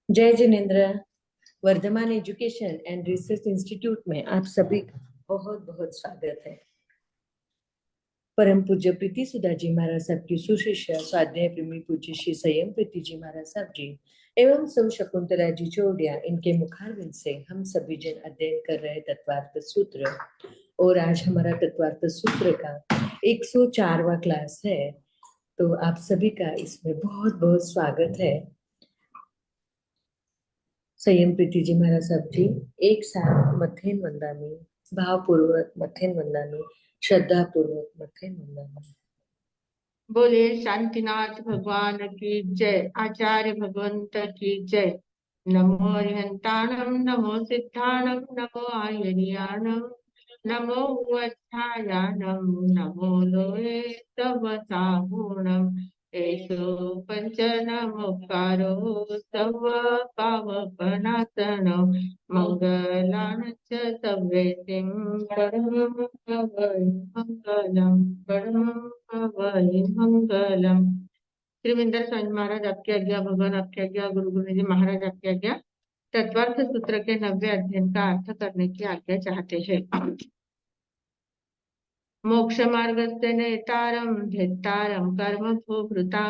जय जिनेन्द्र। Vardhman education and research institute में आप सभी का बहुत बहुत स्वागत है। परम पूज्य प्रीति सुधा जी महाराज साहब की सुशिष्य स्वाध्याय प्रेमी पूज्य श्री संयम प्रीति जी महाराज साहब जी एवं सौ शकुंतला जी चौड़िया, इनके मुखारविंद से हम सभी जन अध्ययन कर रहे तत्वार्थ सूत्र। और आज हमारा तत्वार्थ सूत्र का 104वां क्लास है। तो आप सभी का इसमें बहुत बहुत स्वागत है। संयम प्रीति जी महाराज साहब जी एक साथ मथेन वंदामी, भावपूर्वक मथेन वंदामी, श्रद्धा पूर्वक मथेन वंदामी। बोलिए शांतिनाथ भगवान की जय। आचार्य भगवंत की जय। नमो अरिहंताणम, नमो सिद्धाणम, नमो आयर्याणम, नमो वत्सायाणम, नमो लोये तव सागुणम। एषो पंच नमोकारो तव पावपनाशनो, मंगलान च तवेतिं परमं पवय मंगलम, परमं पवय मंगलम। श्रीविंदर स्वामी महाराज आपकी आज्ञा, भगवान आपकी आज्ञा, गुरु गुरु जी महाराज आपकी आज्ञा। तत्वार्थ सूत्र के 90 अध्ययन का अर्थ करने की आज्ञा चाहते हैं। मोक्ष मार्गस्य नेतारं भेत्तारं कर्म भूभृतां,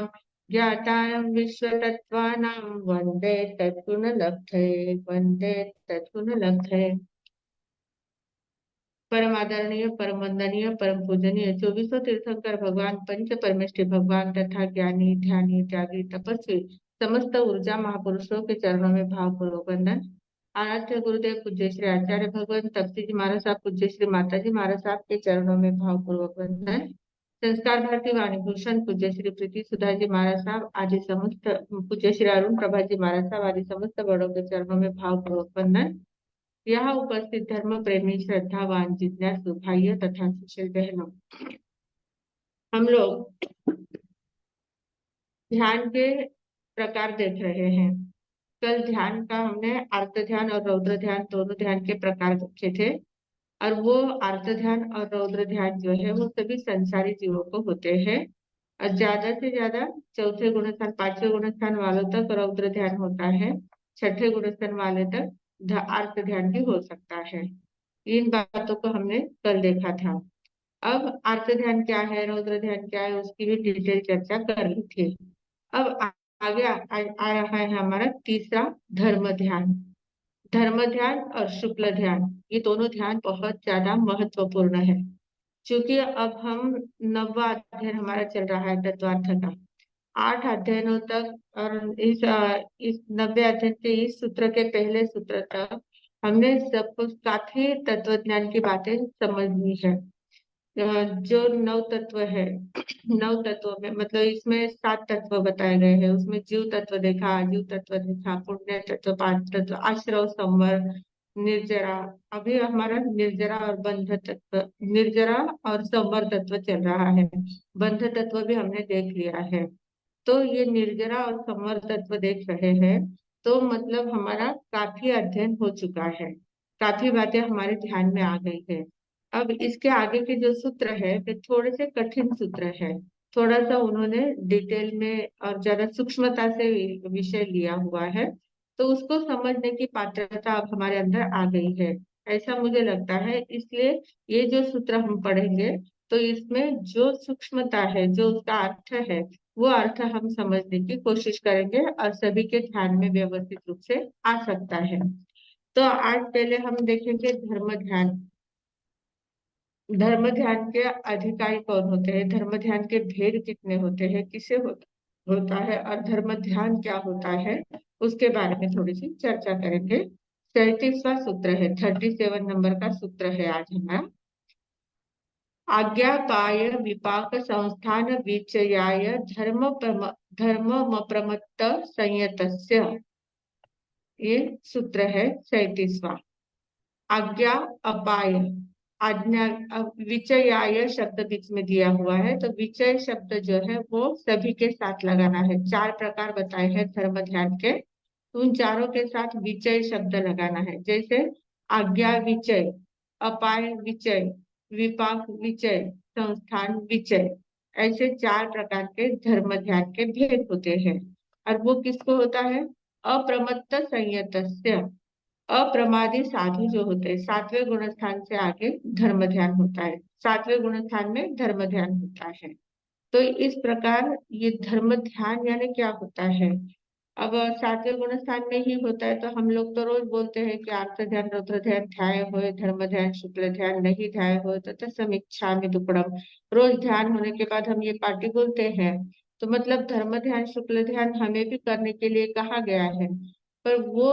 ज्ञातारं विश्वतत्त्वानां वन्दे तत्गुणलब्धये, वन्दे तत्गुणलब्धये। परम आदरणीय, परम वंदनीय, परम पूजनीय 2400 तीर्थंकर भगवान, पंच परमेष्ठी भगवान तथा ज्ञानी ध्यानी त्यागी तपस्वी समस्त ऊर्जा महापुरुषों के चरणों में भावपूर्वक वंदन। आराध्य गुरुदेव पूज्य श्री आचार्य भगवान तपसी जी महाराज साहब, पूज्य श्री माता जी महाराज साहब के चरणों में भावपूर्वक वंदन। संस्कार भारती वाणी भूषण पूज्य श्री प्रीति सुधा जी महाराज साहब आदि समस्त, पूज्य श्री अरुण प्रभा जी महाराज साहब आदि समस्त बड़ों के चरणों में भावपूर्वक वंदन। यहाँ उपस्थित धर्म प्रेमी, श्रद्धावान, जिज्ञासु भाइयों तथा सुशील बहनों, हम लोग ध्यान के प्रकार देख रहे हैं। कल ध्यान का हमने आर्त ध्यान और रौद्र ध्यान दोनों ध्यान के प्रकार देखे थे। और वो आर्त ध्यान और रौद्र ध्यान जो है वो सभी संसारी जीवों को होते हैं। और ज्यादा से ज्यादा चौथे गुणस्थान, पांचवें गुणस्थान वालों तक रौद्र ध्यान होता है। छठे गुणस्थान वाले तक आर्त ध्यान भी हो सकता है। इन बातों को हमने कल देखा था। अब आर्त ध्यान क्या है, रौद्र ध्यान क्या है, उसकी भी डिटेल चर्चा कर ली थी। अब आगे आया है हमारा तीसरा धर्म ध्यान। धर्म ध्यान और शुक्ल ध्यान, ये दोनों ध्यान बहुत ज्यादा महत्वपूर्ण है। क्योंकि अब हम 9वां अध्ययन हमारा चल रहा है तत्वार्थ का। 8 अध्ययनों तक और इस 90 अध्ययन के इस सूत्र के पहले सूत्र तक हमने सब कुछ काफी तत्वज्ञान की बातें समझ ली है। जो 9 तत्व है, 9 तत्वों में मतलब इसमें 7 तत्व बताए गए हैं। उसमें जीव तत्व देखा, जीव तत्व देखा, पुण्य तत्व, पांच तत्व, आश्रव, संवर, निर्जरा। अभी हमारा निर्जरा और बंध तत्व, निर्जरा और संवर तत्व चल रहा है। बंध तत्व भी हमने देख लिया है। तो ये निर्जरा और संवर तत्व देख रहे हैं, तो मतलब हमारा काफी अध्ययन हो चुका है, काफी बातें हमारे ध्यान में आ गई है। अब इसके आगे के जो सूत्र है वे थोड़े से कठिन सूत्र है। थोड़ा सा उन्होंने डिटेल में और ज्यादा सूक्ष्मता से विषय लिया हुआ है, तो उसको समझने की पात्रता अब हमारे अंदर आ गई है, ऐसा मुझे लगता है। इसलिए ये जो सूत्र हम पढ़ेंगे, तो इसमें जो सूक्ष्मता है, जो उसका अर्थ है, वो अर्थ हम समझने की कोशिश करेंगे और सभी के ध्यान में व्यवस्थित रूप से आ सकता है। तो आज पहले हम देखेंगे धर्म ध्यान। धर्म ध्यान के अधिकारी कौन होते हैं, धर्म ध्यान के भेद कितने होते हैं, किसे होता है, और धर्म ध्यान क्या होता है, उसके बारे में थोड़ी सी चर्चा करेंगे। 37वां सूत्र है, 37 नंबर का सूत्र है आज हमारा। आज्ञा पाय विपाक संस्थान विचयाय धर्म प्रमत्त संयतस्य, ये सूत्र है 37वां। आज्ञा अपाय, आज्ञा, विचयाय शब्द बीच में दिया हुआ है, तो विचय शब्द जो है वो सभी के साथ लगाना है। 4 प्रकार बताए हैं धर्म ध्यान के, उन चारों के साथ विचय शब्द लगाना है। जैसे आज्ञा विचय, अपाय विचय, विपाक विचय, संस्थान विचय, ऐसे 4 प्रकार के धर्म ध्यान के भेद होते हैं। और वो किसको होता है, अप्रमत्त संयतस्य, अप्रमादी साधु जो होते हैं, सातवें गुण स्थान से आगे धर्म ध्यान होता है, सातवें गुण स्थान में धर्म ध्यान होता है। तो इस प्रकार ये धर्म ध्यान यानी क्या होता है? अब सातवें गुण स्थान में ही होता है तो हम लोग तो रोज बोलते हैं कि आर्त ध्यान रौद्र ध्यान ध्याय होए, धर्म ध्यान शुक्ल ध्यान नहीं ध्याय हो तथा समीक्षामि दुक्कडम। रोज ध्यान होने के बाद हम ये पार्टी बोलते हैं, तो मतलब धर्म ध्यान शुक्ल ध्यान हमें भी करने के लिए कहा गया है। पर वो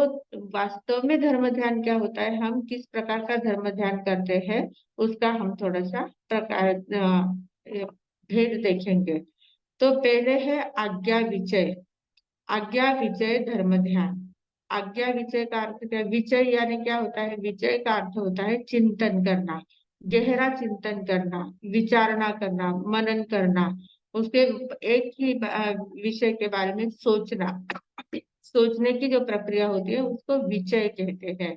वास्तव में धर्म ध्यान क्या होता है, हम किस प्रकार का धर्म ध्यान करते हैं, उसका हम थोड़ा सा प्रकार भेद देखेंगे। तो पहले है आज्ञा विचय। आज्ञा विचय धर्म ध्यान। आज्ञा विचय का अर्थ क्या है? विचय यानी क्या होता है? विचय का अर्थ होता है चिंतन करना, गहरा चिंतन करना, विचारणा करना, मनन करना, उसके एक ही विषय के बारे में सोचना। सोचने की जो प्रक्रिया होती है उसको विचय कहते हैं।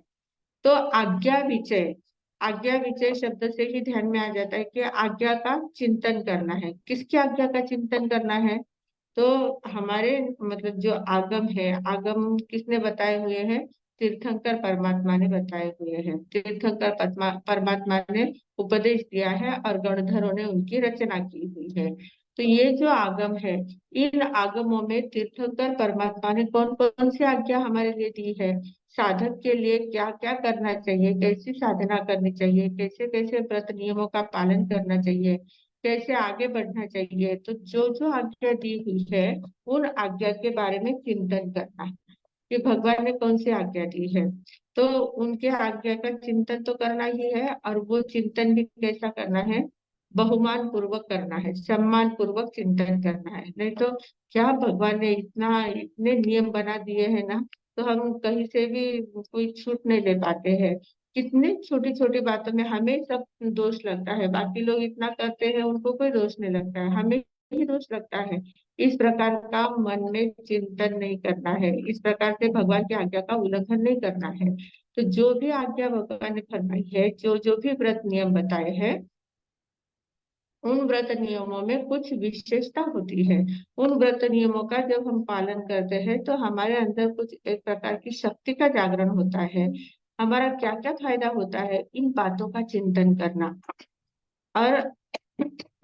तो आज्ञा विचय, आज्ञा विचय शब्द से ही ध्यान में आ जाता है कि आज्ञा का चिंतन करना है। किसकी आज्ञा का चिंतन करना है? तो हमारे मतलब जो आगम है, आगम किसने बताए हुए हैं? तीर्थंकर परमात्मा ने बताए हुए हैं। तीर्थंकर परमात्मा ने उपदेश दिया है और गणधरों ने उनकी रचना की हुई है। तो ये जो आगम है, इन आगमों में तीर्थंकर परमात्मा ने कौन कौन सी आज्ञा हमारे लिए दी है, साधक के लिए क्या क्या करना चाहिए, कैसी साधना करनी चाहिए, कैसे कैसे व्रत नियमों का पालन करना चाहिए, कैसे आगे बढ़ना चाहिए। तो जो जो आज्ञा दी हुई है उन आज्ञा के बारे में चिंतन करना है कि भगवान ने कौन सी आज्ञा दी है। तो उनके आज्ञा का चिंतन तो करना ही है, और वो चिंतन भी कैसा करना है? बहुमान पूर्वक करना है, सम्मान पूर्वक चिंतन करना है। नहीं तो क्या भगवान ने इतना इतने नियम बना दिए हैं ना, तो हम कहीं से भी कोई छूट नहीं ले पाते हैं। कितनी छोटी छोटी बातों में हमें सब दोष लगता है, बाकी लोग इतना करते हैं उनको कोई दोष नहीं लगता है, हमें ही दोष लगता है। इस प्रकार का मन में चिंतन नहीं करना है, इस प्रकार से भगवान की आज्ञा का उल्लंघन नहीं करना है। तो जो भी आज्ञा भगवान ने फरमाई है, जो जो भी व्रत नियम बताए हैं, उन व्रत नियमों में कुछ विशेषता होती है। उन व्रत नियमों का जब हम पालन करते हैं तो हमारे अंदर कुछ एक प्रकार की शक्ति का जागरण होता है। हमारा क्या क्या फायदा होता है, इन बातों का चिंतन करना। और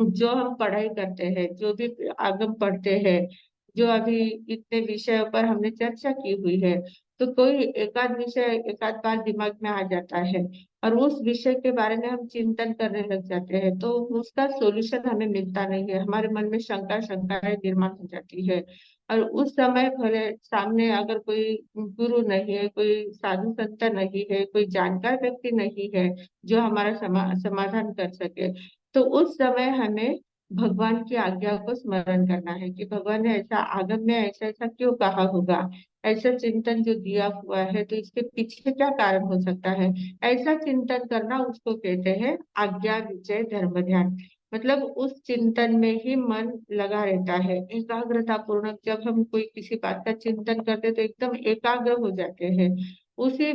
जो हम पढ़ाई करते हैं, जो भी आगम पढ़ते हैं, जो अभी इतने विषयों पर हमने चर्चा की हुई है, तो कोई एकाध विषय एकाध बार दिमाग में आ जाता है और उस विषय के बारे में हम चिंतन करने लग जाते हैं, तो उसका सॉल्यूशन हमें मिलता नहीं है, हमारे मन में शंकाएं निर्माण हो जाती है। और उस समय भले सामने अगर कोई गुरु नहीं है, कोई साधु संत नहीं है, कोई जानकार व्यक्ति नहीं है जो हमारा समाधान कर सके, तो उस समय हमें भगवान की आज्ञा को स्मरण करना है कि भगवान ने ऐसा आगम में ऐसा ऐसा क्यों कहा होगा, ऐसा चिंतन जो दिया हुआ है तो इसके पीछे क्या कारण हो सकता है। ऐसा चिंतन करना उसको कहते हैं आज्ञा विजय धर्म ध्यान। मतलब उस चिंतन में ही मन लगा रहता है, एकाग्रता पूर्वक जब हम कोई किसी बात का चिंतन करते तो एकदम एकाग्र हो जाते हैं, उसी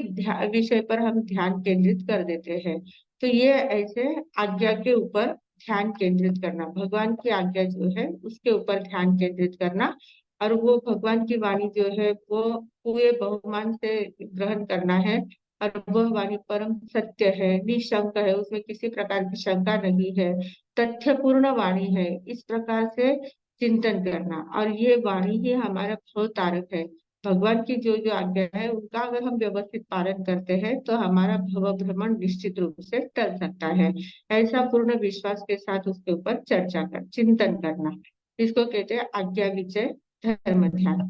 विषय पर हम ध्यान केंद्रित कर देते हैं। तो ये ऐसे आज्ञा के ऊपर ध्यान केंद्रित करना, भगवान की आज्ञा जो है उसके ऊपर ध्यान केंद्रित करना, और वो भगवान की वाणी जो है वो पूरे बहुमान से ग्रहण करना है। और वह वाणी परम सत्य है, निशंक है, उसमें किसी प्रकार की शंका नहीं है, तथ्यपूर्ण वाणी है, इस प्रकार से चिंतन करना। और ये वाणी ही हमारा भव तारक है। भगवान की जो जो आज्ञा है उनका अगर हम व्यवस्थित पालन करते हैं तो हमारा भव भ्रमण निश्चित रूप से टल सकता है। ऐसा पूर्ण विश्वास के साथ उसके ऊपर चर्चा कर चिंतन करना, इसको कहते हैं आज्ञा विजय धर्म ध्यान।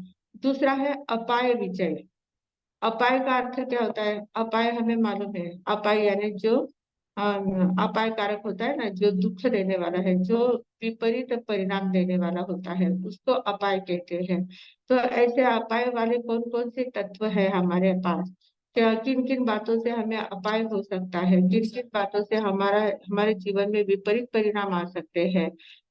दूसरा है अपाय विजय। अपाय का अर्थ क्या होता है? अपाय हमें मालूम है, अपाय यानी जो अपाय कारक होता है ना, जो दुख देने वाला है, जो विपरीत परिणाम देने वाला होता है, उसको अपाय कहते हैं। तो ऐसे अपाय वाले कौन कौन से तत्व है हमारे पास, क्या किन किन बातों से हमें अपाय हो सकता है, किन किन बातों से हमारे जीवन में विपरीत परिणाम आ सकते हैं।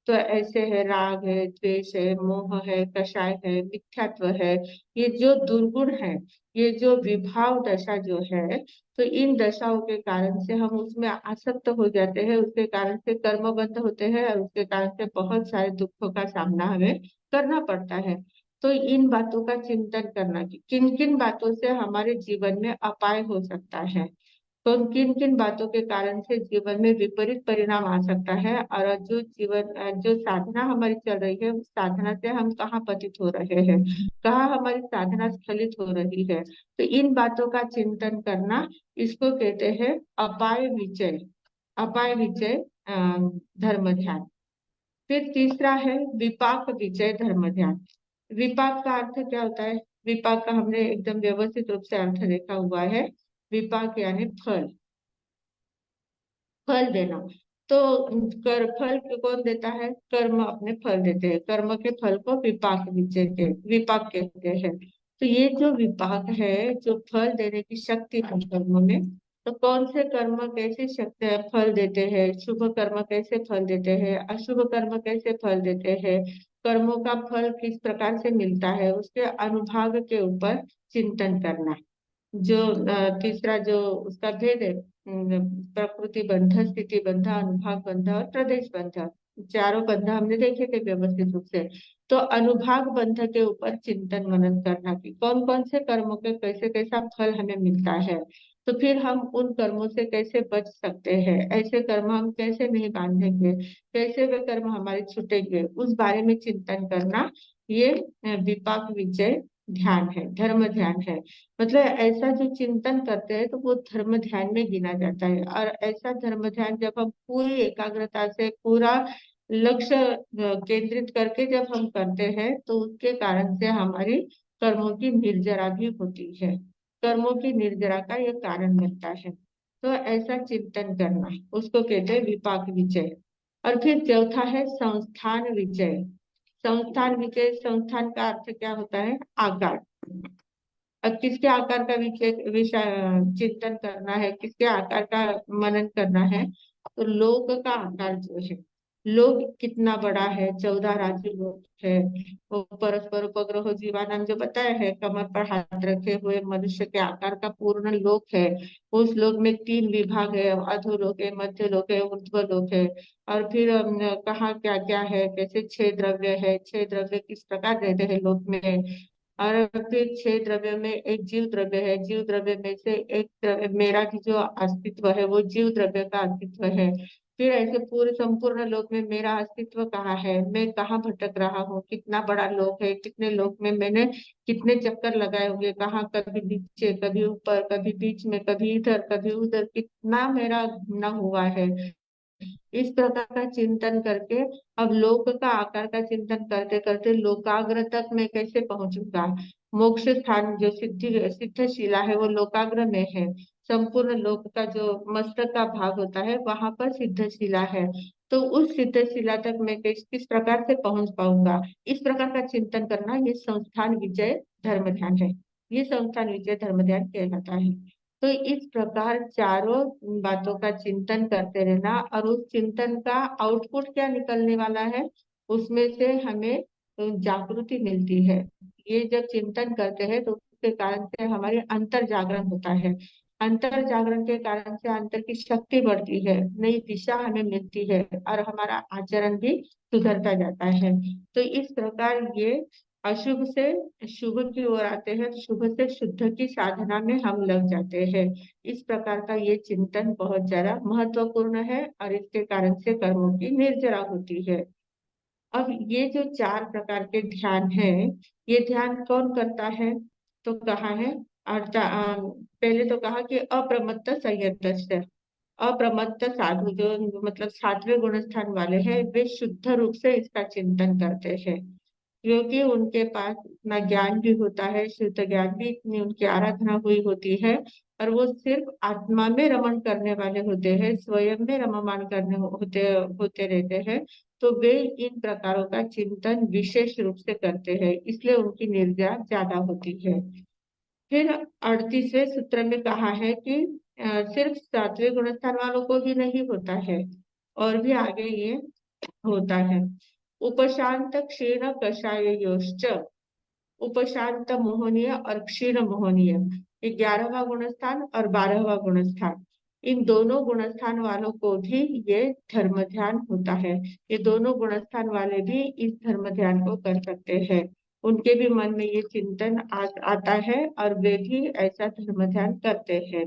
तो ऐसे है राग है, द्वेष है, मोह है, कषाय है, मिथ्यात्व है, ये जो दुर्गुण है, ये जो विभाव दशा जो है, तो इन दशाओं के कारण से हम उसमें आसक्त हो जाते हैं, उसके कारण से कर्मबद्ध होते हैं और उसके कारण से बहुत सारे दुखों का सामना हमें करना पड़ता है। तो तो इन बातों का चिंतन करना कि किन किन बातों से हमारे जीवन में अपाय हो सकता है, तो किन किन बातों के कारण से जीवन में विपरीत परिणाम आ सकता है, और जो साधना हमारी चल रही है उस साधना से हम कहाँ पतित हो रहे हैं, कहाँ हमारी साधना स्खलित हो रही है। तो इन बातों का चिंतन करना, इसको कहते हैं अपाय विचय। अपाय विचय धर्म ध्यान। फिर तीसरा है विपाक विजय धर्म ध्यान। विपाक का अर्थ क्या होता है? विपाक का हमने एकदम व्यवस्थित रूप से अर्थ देखा हुआ है। विपाक यानी फल, फल देना। तो फल कौन देता है? कर्म अपने फल देते हैं। कर्म के फल को विपाक कहते हैं। तो ये जो विपाक है, जो फल देने की शक्ति है कर्म में, तो कौन से कर्म कैसे शक्ति फल देते हैं, शुभ कर्म कैसे फल देते हैं, अशुभ कर्म कैसे फल देते हैं, कर्मों का फल किस प्रकार से मिलता है, उसके अनुभाग के ऊपर चिंतन करना। जो तीसरा जो उसका भेद है, प्रकृति बंध, स्थिति बंध, अनुभाग बंध और प्रदेश बंध, चारों बंध हमने देखे थे व्यवस्थित रूप से। तो अनुभाग बंध के ऊपर चिंतन मनन करना कि कौन कौन से कर्मों के कैसे कैसा फल हमें मिलता है, तो फिर हम उन कर्मों से कैसे बच सकते हैं, ऐसे कर्म हम कैसे नहीं बांधेंगे, कैसे वे कर्म हमारे छूटेंगे, उस बारे में चिंतन करना। ये विपाक विजय ध्यान है, धर्म ध्यान है। मतलब ऐसा जो चिंतन करते हैं तो वो धर्म ध्यान में गिना जाता है। और ऐसा धर्म ध्यान जब हम पूरी एकाग्रता से पूरा लक्ष्य केंद्रित करके जब हम करते हैं, तो उसके कारण से हमारी कर्मों की निर्जरा भी होती है। कर्मों की निर्जरा का ये कारण बनता है। तो ऐसा चिंतन करना, उसको कहते हैं विपाक विजय। और फिर चौथा है संस्थान विजय। संस्थान विजय, संस्थान का अर्थ क्या होता है? आकार। अब किसके आकार का विषय चिंतन करना है, किसके आकार का मनन करना है? तो लोक का आकार जो है, लोक कितना बड़ा है, 14 राज्य लोक है। वो परस्पर उपग्रह जीवानंद जो बताया है, कमर पर हाथ रखे हुए मनुष्य के आकार का पूर्ण लोक है। उस लोक में 3 विभाग है, अधोलोक है, मध्य लोक है, ऊर्ध्व लोक है। और फिर कहाँ क्या क्या है, कैसे 6 द्रव्य है, 6 द्रव्य किस प्रकार रहते हैं लोक में। और फिर 6 द्रव्य में एक जीव द्रव्य है, जीव द्रव्य में से एक द्रव्य, मेरा की जो अस्तित्व है वो जीव द्रव्य का अस्तित्व है। फिर ऐसे पूरे संपूर्ण लोक में मेरा अस्तित्व कहाँ है, मैं कहाँ भटक रहा हूँ, कितना बड़ा लोक है, कितने लोक में मैंने कितने चक्कर लगाए होंगे, कहाँ कभी नीचे, कभी ऊपर, कभी बीच में, कभी इधर कभी उधर, कितना मेरा घूमना हुआ है। इस प्रकार का चिंतन करके, अब लोक का आकार का चिंतन करते करते लोकाग्र तक मैं कैसे पहुंचूंगा। मोक्ष स्थान जो सिद्ध शिला है वो लोकाग्र में है। संपूर्ण लोक का जो मस्तक का भाग होता है वहां पर सिद्ध शिला है। तो उस सिद्ध शिला तक मैं किस किस प्रकार से पहुंच पाऊंगा, इस प्रकार का चिंतन करना, ये संस्थान विजय धर्म ध्यान है। ये संस्थान विजय धर्म ध्यान कहलाता है। तो इस प्रकार चारों बातों का चिंतन करते रहना, और उस चिंतन का आउटपुट क्या निकलने वाला है, उसमें से हमें जागृति मिलती है। ये जब चिंतन करते हैं तो उसके कारण से हमारे अंतर जागरण होता है। अंतर जागरण के कारण से अंतर की शक्ति बढ़ती है, नई दिशा हमें मिलती है, और हमारा आचरण भी सुधरता जाता है। तो इस प्रकार ये अशुभ से शुभ की ओर आते हैं, शुभ से शुद्ध की साधना में हम लग जाते हैं। इस प्रकार का ये चिंतन बहुत ज्यादा महत्वपूर्ण है, और इसके कारण से कर्मों की निर्जरा होती है। अब ये जो 4 प्रकार के ध्यान है, ये ध्यान कौन करता है? तो कहा है, पहले तो कहा कि अप्रमत्त संयत, अप्रमत्त साधु जो मतलब 7वें गुण स्थान वाले हैं, वे शुद्ध रूप से इसका चिंतन करते हैं, क्योंकि उनके पास इतना ज्ञान भी होता है, शुद्ध ज्ञान भी, इतनी उनकी आराधना हुई होती है, और वो सिर्फ आत्मा में रमण करने वाले होते हैं, स्वयं में रममान करने होते होते रहते हैं। तो वे इन प्रकारों का चिंतन विशेष रूप से करते हैं, इसलिए उनकी निर्जरा ज्यादा होती है। फिर 38वें सूत्र में कहा है कि सिर्फ 7वें गुणस्थान वालों को ही नहीं होता है, और भी आगे ये होता है। उपशांत क्षीण कषाय योश्च, उपशांत मोहनीय और क्षीण मोहनीय, ये 11वां गुणस्थान और 12वां गुणस्थान, इन दोनों गुणस्थान वालों को भी ये धर्म ध्यान होता है। ये दोनों गुणस्थान वाले भी इस धर्म ध्यान को कर सकते हैं। उनके भी मन में ये चिंतन आता है और वे भी ऐसा धर्म ध्यान करते हैं।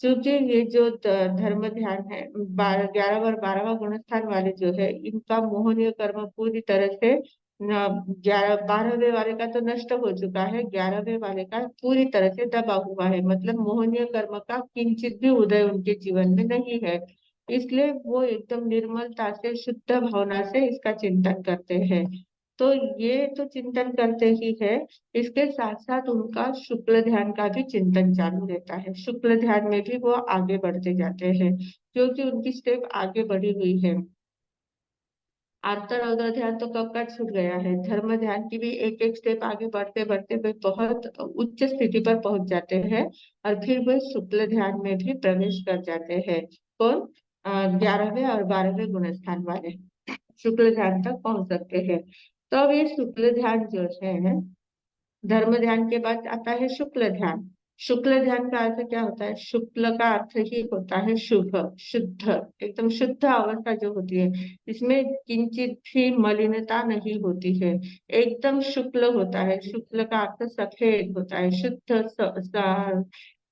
क्योंकि ये जो धर्म ध्यान है 11 और 12वां गुण स्थान वाले जो है, इनका मोहनीय कर्म पूरी तरह से 12वें वाले का तो नष्ट हो चुका है, 11वें वाले का पूरी तरह से दबा हुआ है। मतलब मोहनीय कर्म का किंचित भी उदय उनके जीवन में नहीं है। इसलिए वो एकदम निर्मलता से, शुद्ध भावना से इसका चिंतन करते हैं। तो ये तो चिंतन करते ही है, इसके साथ साथ उनका शुक्ल ध्यान का भी चिंतन चालू रहता है। शुक्ल ध्यान में भी वो आगे बढ़ते जाते हैं, क्योंकि उनकी स्टेप आगे बढ़ी हुई है। आर्तर अवदर ध्यान तो कब का छूट गया है। धर्म ध्यान की भी एक एक स्टेप आगे बढ़ते बढ़ते वे बहुत उच्च स्थिति पर पहुंच जाते हैं, और फिर वे शुक्ल ध्यान में भी प्रवेश कर जाते हैं। कौन? 11वें और 12वें गुण स्थान वाले शुक्ल ध्यान तक पहुंच सकते हैं। तो अब ये शुक्ल ध्यान जो है, धर्म ध्यान के बाद आता है शुक्ल ध्यान। शुक्ल ध्यान का अर्थ क्या होता है? शुक्ल का अर्थ ही होता है शुभ, शुद्ध, एकदम शुद्ध अवस्था जो होती है, इसमें किंचित भी मलिनता नहीं होती है, एकदम शुक्ल होता है। शुक्ल का अर्थ सफेद होता है, शुद्ध,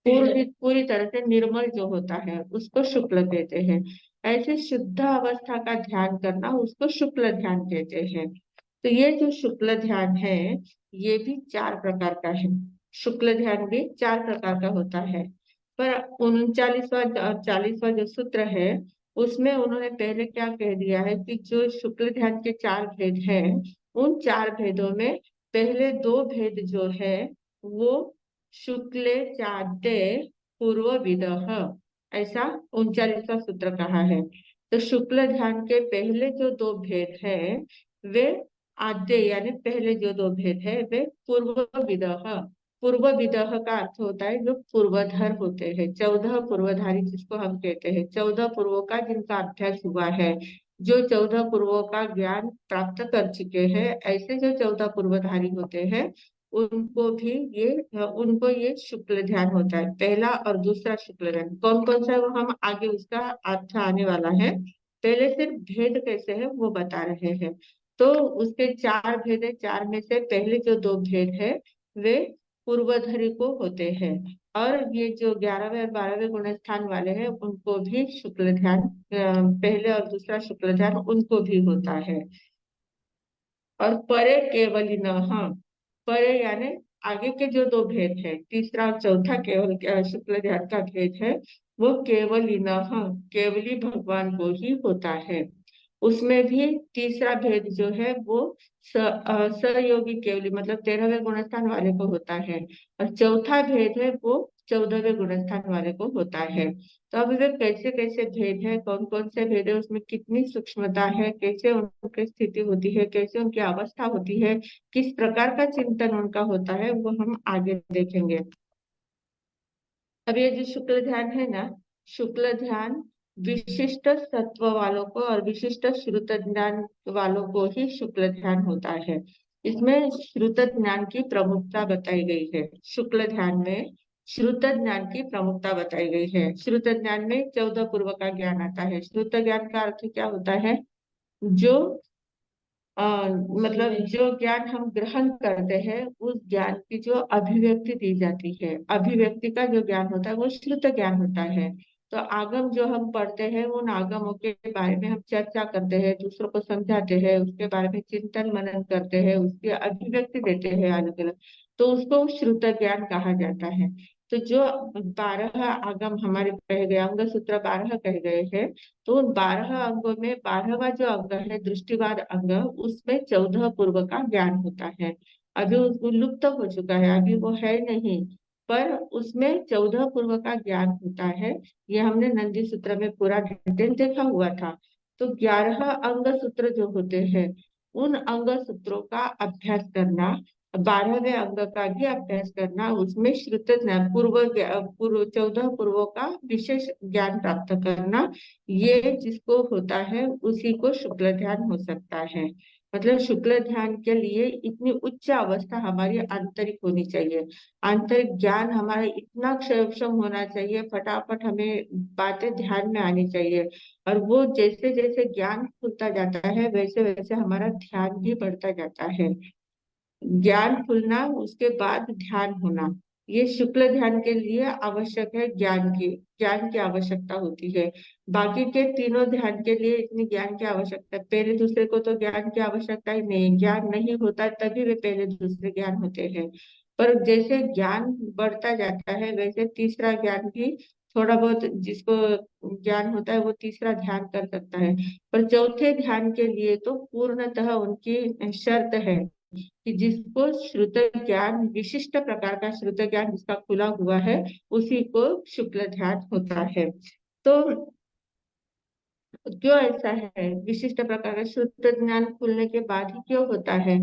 पूरी पूरी तरह से निर्मल जो होता है उसको शुक्ल कहते हैं। ऐसे शुद्ध अवस्था का ध्यान करना उसको शुक्ल ध्यान कहते हैं। तो ये जो शुक्ल ध्यान है, ये भी 4 प्रकार का है। शुक्ल ध्यान भी 4 प्रकार का होता है। पर 39वां और 40वां जो सूत्र है, उसमें उन्होंने पहले क्या कह दिया है कि जो शुक्ल ध्यान के 4 भेद हैं, उन 4 भेदों में पहले 2 भेद जो है वो शुक्ले चाद्य पूर्व विदह, ऐसा 39वां सूत्र कहा है। तो शुक्ल ध्यान के पहले जो 2 भेद हैं, वे आद्य यानी पहले जो 2 भेद है वे पूर्व विदह। पूर्व विदह का अर्थ होता है जो पूर्वधर होते हैं, 14 पूर्वधारी जिसको हम कहते हैं, 14 पूर्वों का जिनका अभ्यास हुआ है, जो 14 पूर्वों का ज्ञान प्राप्त कर चुके हैं, ऐसे जो 14 पूर्वधारी होते हैं, उनको ये शुक्ल ध्यान होता है। पहला और दूसरा शुक्ल ध्यान कौन कौन सा है वो हम आगे उसका अर्थ आने वाला है, पहले सिर्फ भेद कैसे है वो बता रहे हैं। तो उसके 4 भेद है, 4 में से पहले जो 2 भेद है वे पूर्वधरी को होते हैं, और ये जो 11वें और 12वें गुण स्थान वाले हैं उनको भी शुक्ल ध्यान, पहले और दूसरा शुक्ल ध्यान उनको भी होता है। और परे केवली न, हाँ, परे यानी आगे के जो 2 भेद है, तीसरा और चौथा केवल शुक्ल ध्यान का भेद है, वो केवली न, हाँ, केवली भगवान को ही होता है। उसमें भी तीसरा भेद जो है वो सहयोगी केवली मतलब 13वें गुणस्थान वाले को होता है, और चौथा भेद है वो 14वें गुणस्थान वाले को होता है। तो अब वे कैसे कैसे भेद है, कौन कौन से भेद है, उसमें कितनी सूक्ष्मता है, कैसे उनकी स्थिति होती है, कैसे उनकी अवस्था होती है, किस प्रकार का चिंतन उनका होता है, वो हम आगे देखेंगे। अब ये जो शुक्ल ध्यान है ना, शुक्ल ध्यान विशिष्ट सत्व वालों को और विशिष्ट श्रुत ज्ञान वालों को ही शुक्ल ध्यान होता है। इसमें श्रुत ज्ञान की प्रमुखता बताई गई है। शुक्ल ध्यान में श्रुत ज्ञान की प्रमुखता बताई गई है। श्रुत ज्ञान में 14 पूर्व का ज्ञान आता है। श्रुत ज्ञान का अर्थ क्या होता है? जो मतलब जो ज्ञान हम ग्रहण करते हैं उस ज्ञान की जो अभिव्यक्ति दी जाती है, अभिव्यक्ति का जो ज्ञान होता है वो श्रुत ज्ञान होता है। तो आगम जो हम पढ़ते हैं उन आगमों के बारे में हम चर्चा करते हैं, दूसरों को समझाते हैं, उसके बारे में चिंतन मनन करते हैं, उसकी अभिव्यक्ति देते हैं अलग अलग, तो उसको श्रुत ज्ञान कहा जाता है। तो जो 12 आगम हमारे कहे गए, अंग सूत्र 12 कहे गए हैं, तो उन 12 अंगों में 12वां जो अंग है दृष्टिवाद अंग, उसमें 14 पूर्व का ज्ञान होता है। अभी उसको लुप्त हो चुका है, अभी वो है नहीं, पर उसमें 14 पूर्व का ज्ञान होता है। ये हमने नंदी सूत्र में पूरा डिटेल देखा हुआ था। तो 11 अंग सूत्र जो होते हैं, उन अंग सूत्रों का अभ्यास करना, 12वें अंग का भी अभ्यास करना, उसमें श्रुत ज्ञान पूर्व 14 पूर्वों का विशेष ज्ञान प्राप्त करना, ये जिसको होता है उसी को शुक्ल ध्यान हो सकता है। मतलब शुक्ल ध्यान के लिए इतनी उच्च अवस्था हमारी आंतरिक होनी चाहिए, आंतरिक ज्ञान हमारा इतना क्षम होना चाहिए, फटाफट हमें बातें ध्यान में आनी चाहिए, और वो जैसे जैसे ज्ञान खुलता जाता है वैसे वैसे हमारा ध्यान भी बढ़ता जाता है। ज्ञान खुलना, उसके बाद ध्यान होना, ये शुक्ल ध्यान के लिए आवश्यक है। ज्ञान की आवश्यकता होती है। बाकी के तीनों ध्यान के लिए इतनी ज्ञान की आवश्यकता, पहले दूसरे को तो ज्ञान की आवश्यकता ही नहीं, ज्ञान नहीं होता तभी वे पहले दूसरे ज्ञान होते हैं। पर जैसे ज्ञान बढ़ता जाता है वैसे तीसरा ज्ञान भी, थोड़ा बहुत जिसको ज्ञान होता है वो तीसरा ध्यान कर सकता है। पर चौथे ध्यान के लिए तो पूर्णतः उनकी शर्त है कि जिसको श्रुत ज्ञान, विशिष्ट प्रकार का श्रुत ज्ञान जिसका खुला हुआ है, उसी को शुक्ल ध्यान होता है। तो क्यों ऐसा है, विशिष्ट प्रकार का श्रुत ज्ञान खुलने के बाद ही क्यों होता है?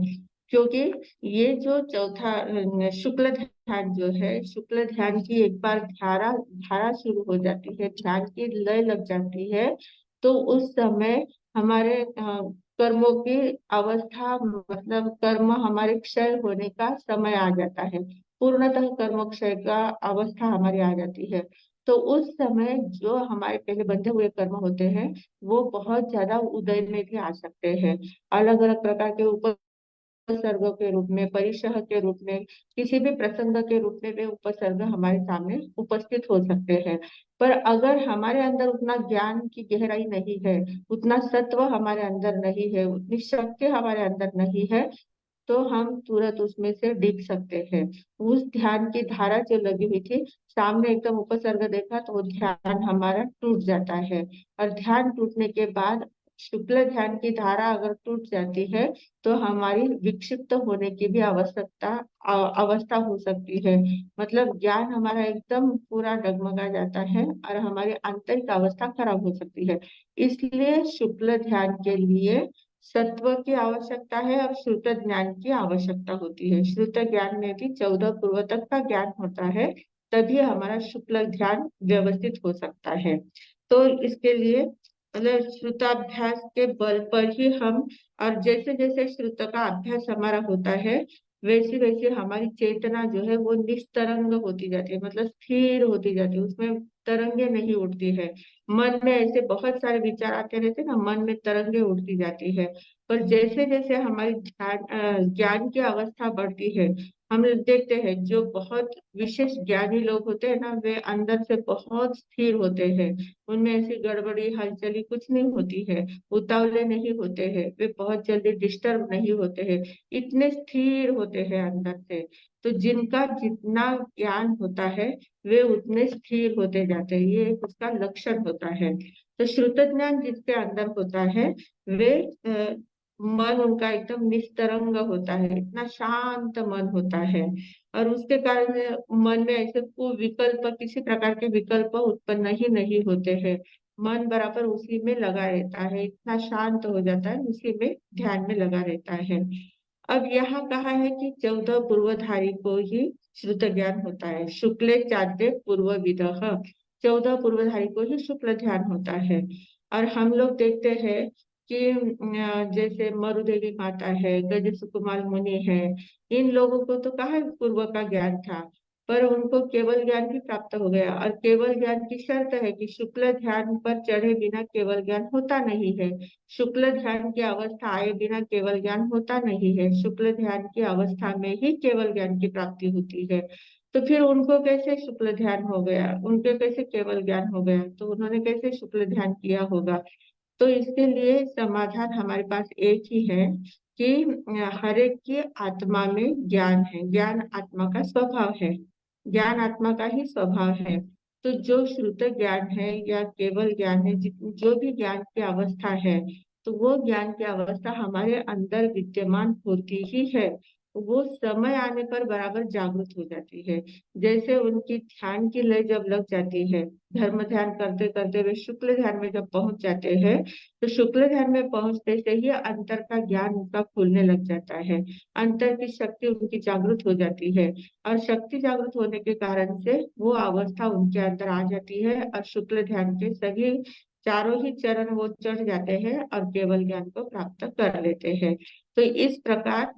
क्योंकि ये जो चौथा शुक्ल ध्यान जो है, शुक्ल ध्यान की एक बार धारा धारा शुरू हो जाती है, ध्यान की लय लग जाती है, तो उस समय हमारे कर्मों की अवस्था, मतलब कर्म हमारे क्षय होने का समय आ जाता है, पूर्णतः कर्म क्षय का अवस्था हमारी आ जाती है। तो उस समय जो हमारे पहले बंधे हुए कर्म होते हैं वो बहुत ज्यादा उदय में भी आ सकते हैं, अलग अलग प्रकार के उपसर्गों के रूप में, परिशह के रूप में, किसी भी प्रसंग के रूप में वे उपसर्ग हमारे सामने उपस्थित हो सकते हैं। पर अगर हमारे अंदर उतना ज्ञान की गहराई नहीं है, उतना सत्व हमारे अंदर नहीं है, उतनी शक्ति हमारे अंदर नहीं है, तो हम तुरंत उसमें से डिग सकते हैं। उस ध्यान की धारा जो लगी हुई थी, सामने एकदम उपसर्ग देखा तो वो ध्यान हमारा टूट जाता है। और ध्यान टूटने के बाद शुक्ल ध्यान की धारा अगर टूट जाती है तो हमारी विक्षिप्त होने की भी अवस्था हो सकती है। मतलब ज्ञान हमारा एकदम पूरा डगमगा जाता है और हमारी आंतरिक अवस्था खराब हो सकती है। इसलिए शुक्ल ध्यान के लिए सत्व की आवश्यकता है और श्रुत ज्ञान की आवश्यकता होती है। श्रुत ज्ञान में भी 14 पूर्व तक का ज्ञान होता है, तभी हमारा शुक्ल ध्यान व्यवस्थित हो सकता है। तो इसके लिए मतलब श्रुताभ्यास के बल पर ही हम, और जैसे जैसे श्रुत का अभ्यास हमारा होता है वैसे वैसे हमारी चेतना जो है वो निस्तरंग होती जाती है, मतलब स्थिर होती जाती है, उसमें तरंगे नहीं उठती है। मन में ऐसे बहुत सारे विचार आते रहते हैं ना, मन में तरंगे उठती जाती है। पर जैसे जैसे हमारी ज्ञान की अवस्था बढ़ती है, हम लोग देखते हैं जो बहुत विशेष ज्ञानी लोग होते हैं ना, वे अंदर से बहुत स्थिर होते हैं, उनमें ऐसी गड़बड़ी हलचली कुछ नहीं होती है, उतावले नहीं होते हैं, वे बहुत जल्दी डिस्टर्ब नहीं होते हैं, इतने स्थिर होते हैं अंदर से। तो जिनका जितना ज्ञान होता है वे उतने स्थिर होते जाते हैं, ये एक उसका लक्षण होता है। तो श्रुत ज्ञान जिसके अंदर होता है वे मन उनका एकदम निस्तरंग होता है, इतना शांत मन होता है, और उसके कारण मन में ऐसे कोई विकल्प, किसी प्रकार के विकल्प उत्पन्न ही नहीं होते हैं। मन बराबर उसी में लगा रहता है, इतना शांत हो जाता है, उसी में ध्यान में लगा रहता है। अब यहाँ कहा है कि 14 पूर्वधारी को ही श्रुत ज्ञान होता है। शुक्ले चाद्य पूर्व विदः, 14 पूर्वधारी को ही शुक्ल ध्यान होता है। और हम लोग देखते हैं कि जैसे मरुदेवी माता है, गज सुकुमार मुनि है, इन लोगों को तो कहाँ पूर्व का ज्ञान था, पर उनको केवल ज्ञान भी प्राप्त हो गया। और केवल ज्ञान की शर्त है कि शुक्ल ध्यान पर चढ़े बिना केवल ज्ञान होता नहीं है, शुक्ल ध्यान की अवस्था आए बिना केवल ज्ञान होता नहीं है, शुक्ल ध्यान की अवस्था में ही केवल ज्ञान की प्राप्ति होती है। तो फिर उनको कैसे शुक्ल ध्यान हो गया, उनके कैसे केवल ज्ञान हो गया, तो उन्होंने कैसे शुक्ल ध्यान किया होगा? तो इसके लिए समाधान हमारे पास एक ही है कि हर एक की आत्मा में ज्ञान है, ज्ञान आत्मा का स्वभाव है, ज्ञान आत्मा का ही स्वभाव है। तो जो श्रुत ज्ञान है या केवल ज्ञान है, जो भी ज्ञान की अवस्था है, तो वो ज्ञान की अवस्था हमारे अंदर विद्यमान होती ही है, वो समय आने पर बराबर जागृत हो जाती है। जैसे उनकी ध्यान की लय जब लग जाती है, धर्म ध्यान करते करते वे शुक्ल ध्यान में जब पहुंच जाते हैं, तो शुक्ल ध्यान में पहुंचते से ही अंतर का ज्ञान उनका खुलने लग जाता है, अंतर की शक्ति उनकी जागृत हो जाती है, और शक्ति जागृत होने के कारण से वो अवस्था उनके अंदर आ जाती है, और शुक्ल ध्यान के सभी चारों ही चरण वो चढ़ जाते हैं और केवल ज्ञान को प्राप्त कर लेते हैं। तो इस प्रकार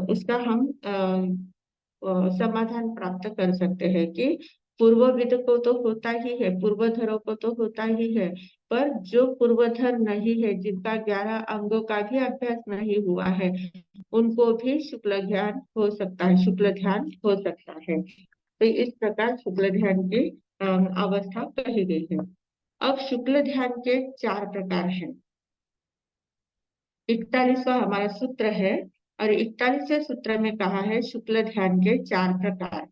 उसका हम समाधान प्राप्त कर सकते हैं कि पूर्वविद को तो होता ही है, पूर्वधरों को तो होता ही है, पर जो पूर्वधर नहीं है, जिनका 11 अंगों का भी अभ्यास नहीं हुआ है, उनको भी शुक्ल ध्यान हो सकता है, शुक्ल ध्यान हो सकता है। तो इस प्रकार शुक्ल ध्यान की अवस्था कही गई है। अब शुक्ल ध्यान के 4 प्रकार हैं। 41वां हमारा सूत्र है, और 41वें सूत्र में कहा है शुक्ल ध्यान के 4 प्रकार।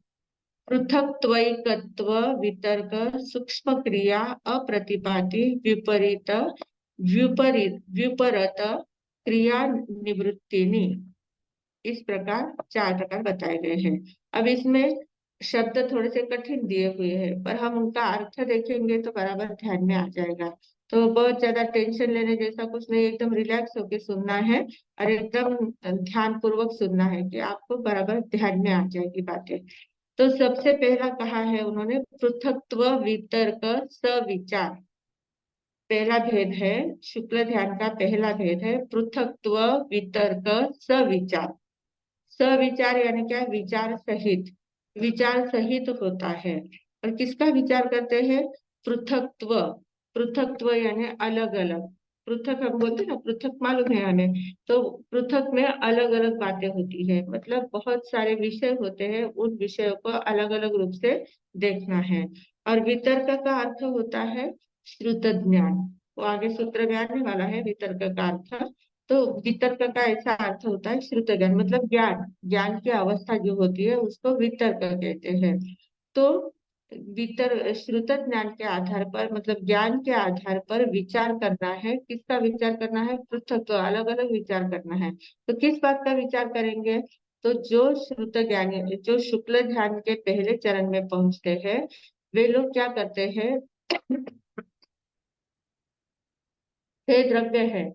पृथक्त्वैकत्व वितर्क सूक्ष्म क्रिया अप्रतिपाती विपरीत व्युपरत क्रिया निवृत्तिनी। इस प्रकार 4 प्रकार बताए गए हैं। अब इसमें शब्द थोड़े से कठिन दिए हुए हैं, पर हम उनका अर्थ देखेंगे तो बराबर ध्यान में आ जाएगा। तो बहुत ज्यादा टेंशन लेने जैसा कुछ नहीं, एकदम रिलैक्स होके सुनना है और एकदम ध्यान पूर्वक सुनना है कि आपको बराबर ध्यान में आ जाएगी बातें। तो सबसे पहला कहा है उन्होंने, पृथक्त्व वितर्क सविचार। पहला भेद है, शुक्ल ध्यान का पहला भेद है पृथक्त्व वितर्क सविचार। सविचार यानी क्या, विचार सहित, विचार सहित होता है। और किसका विचार करते हैं, पृथक्त्व। पृथक्त्व यानी अलग अलग, पृथक हम बोलते हैं ना, पृथक मालूम है हमें, तो पृथक में अलग अलग बातें होती है, मतलब बहुत सारे विषय होते हैं, उन विषयों को अलग अलग रूप से देखना है। और वितर्क का अर्थ होता है श्रुत ज्ञान, वो आगे सूत्र में आने वाला है वितर्क का अर्थ। तो वितर्क का ऐसा अर्थ होता है श्रुत ज्ञान, मतलब ज्ञान, ज्ञान की अवस्था जो होती है उसको वितर्क कहते हैं। तो श्रुत ज्ञान के आधार पर, मतलब ज्ञान के आधार पर विचार करना है। किसका विचार करना है, पृथक, तो अलग अलग विचार करना है। तो किस बात का विचार करेंगे, तो जो श्रुत ज्ञानी, जो शुक्ल ध्यान के पहले चरण में पहुंचते हैं, वे लोग क्या करते हैं, 6 द्रव्य है,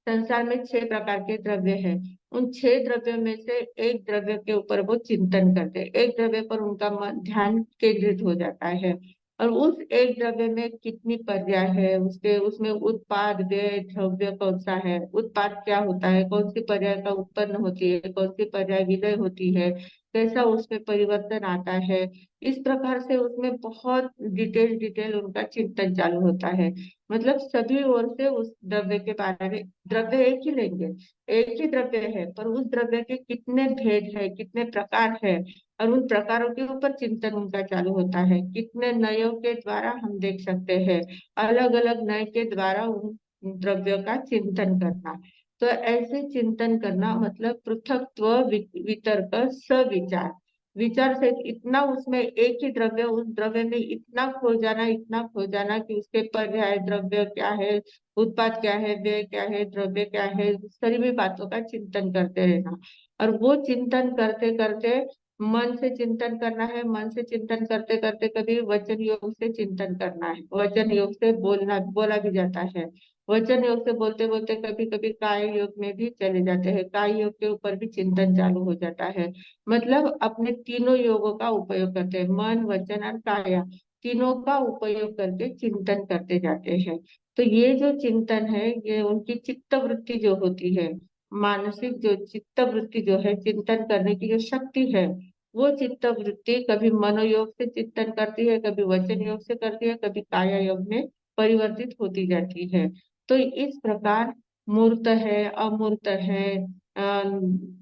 संसार में 6 प्रकार के द्रव्य हैं। उन 6 द्रव्यों में से एक द्रव्य के ऊपर वो चिंतन करते हैं, एक द्रव्य पर उनका मन ध्यान केंद्रित हो जाता है। और उस एक द्रव्य में कितनी पर्याय है, उसके उसमें उत्पाद व्यय द्रव्य कौन सा है, उत्पाद क्या होता है, कौन सी पर्याय का उत्पन्न होती है, कौन सी पर्याय विलय होती है, कैसा उसमें परिवर्तन आता है, इस प्रकार से उसमें बहुत डिटेल डिटेल उनका चिंतन चालू होता है। मतलब सभी ओर से उस द्रव्य के बारे में, द्रव्य एक ही लेंगे, एक ही द्रव्य है, पर उस द्रव्य के कितने भेद है, कितने प्रकार है, और उन प्रकारों के ऊपर चिंतन उनका चालू होता है। कितने नयों के द्वारा हम देख सकते हैं, अलग अलग नय के द्वारा उन द्रव्यों का चिंतन करना। तो ऐसे चिंतन करना मतलब पृथक्त्व वितर्क सविचार। विचार से इतना उसमें एक ही द्रव्य, उस द्रव्य में इतना खो जाना, इतना खो जाना कि उसके पर्याय द्रव्य क्या है, उत्पाद क्या है, व्यय क्या है, द्रव्य क्या है, सभी बातों का चिंतन करते रहना। और वो चिंतन करते करते मन से चिंतन करना है, मन से चिंतन करते करते कभी वचन योग से चिंतन करना है, वचन योग से बोलना, बोला भी जाता है, वचन योग से बोलते बोलते कभी कभी काय योग में भी चले जाते हैं, काय योग के ऊपर भी चिंतन चालू हो जाता है। मतलब अपने तीनों योगों का उपयोग करते हैं, मन वचन और काया, तीनों का उपयोग करके चिंतन करते जाते हैं। तो ये जो चिंतन है, ये उनकी चित्त वृत्ति जो होती है, मानसिक जो चित्त वृत्ति जो है, चिंतन करने की जो शक्ति है, वो चित्त वृत्ति कभी मनोयोग से चिंतन करती है, कभी वचन योग से करती है, कभी काया योग में परिवर्तित होती जाती है। तो इस प्रकार मूर्त है, अमूर्त है,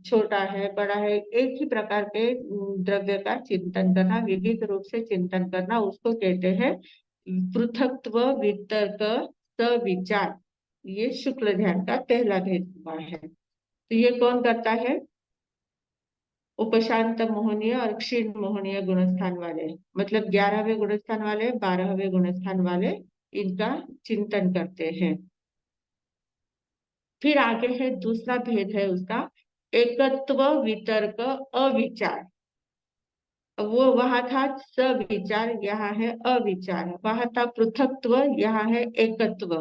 छोटा है, बड़ा है, एक ही प्रकार के द्रव्य का चिंतन करना, विविध रूप से चिंतन करना, उसको कहते हैं पृथक्त्व वितर्क सविचार। ये शुक्ल ध्यान का पहला भेद हुआ है। तो ये कौन करता है, उपशांत मोहनीय और क्षीण मोहनीय गुणस्थान वाले, मतलब 11वें गुणस्थान वाले, 12वें गुणस्थान वाले इनका चिंतन करते हैं। फिर आगे है दूसरा भेद है उसका, एकत्व वितर्क अविचार। वो वहां था सविचार, यहाँ है अविचार, वहां था पृथक्त्व, यहाँ है एकत्व।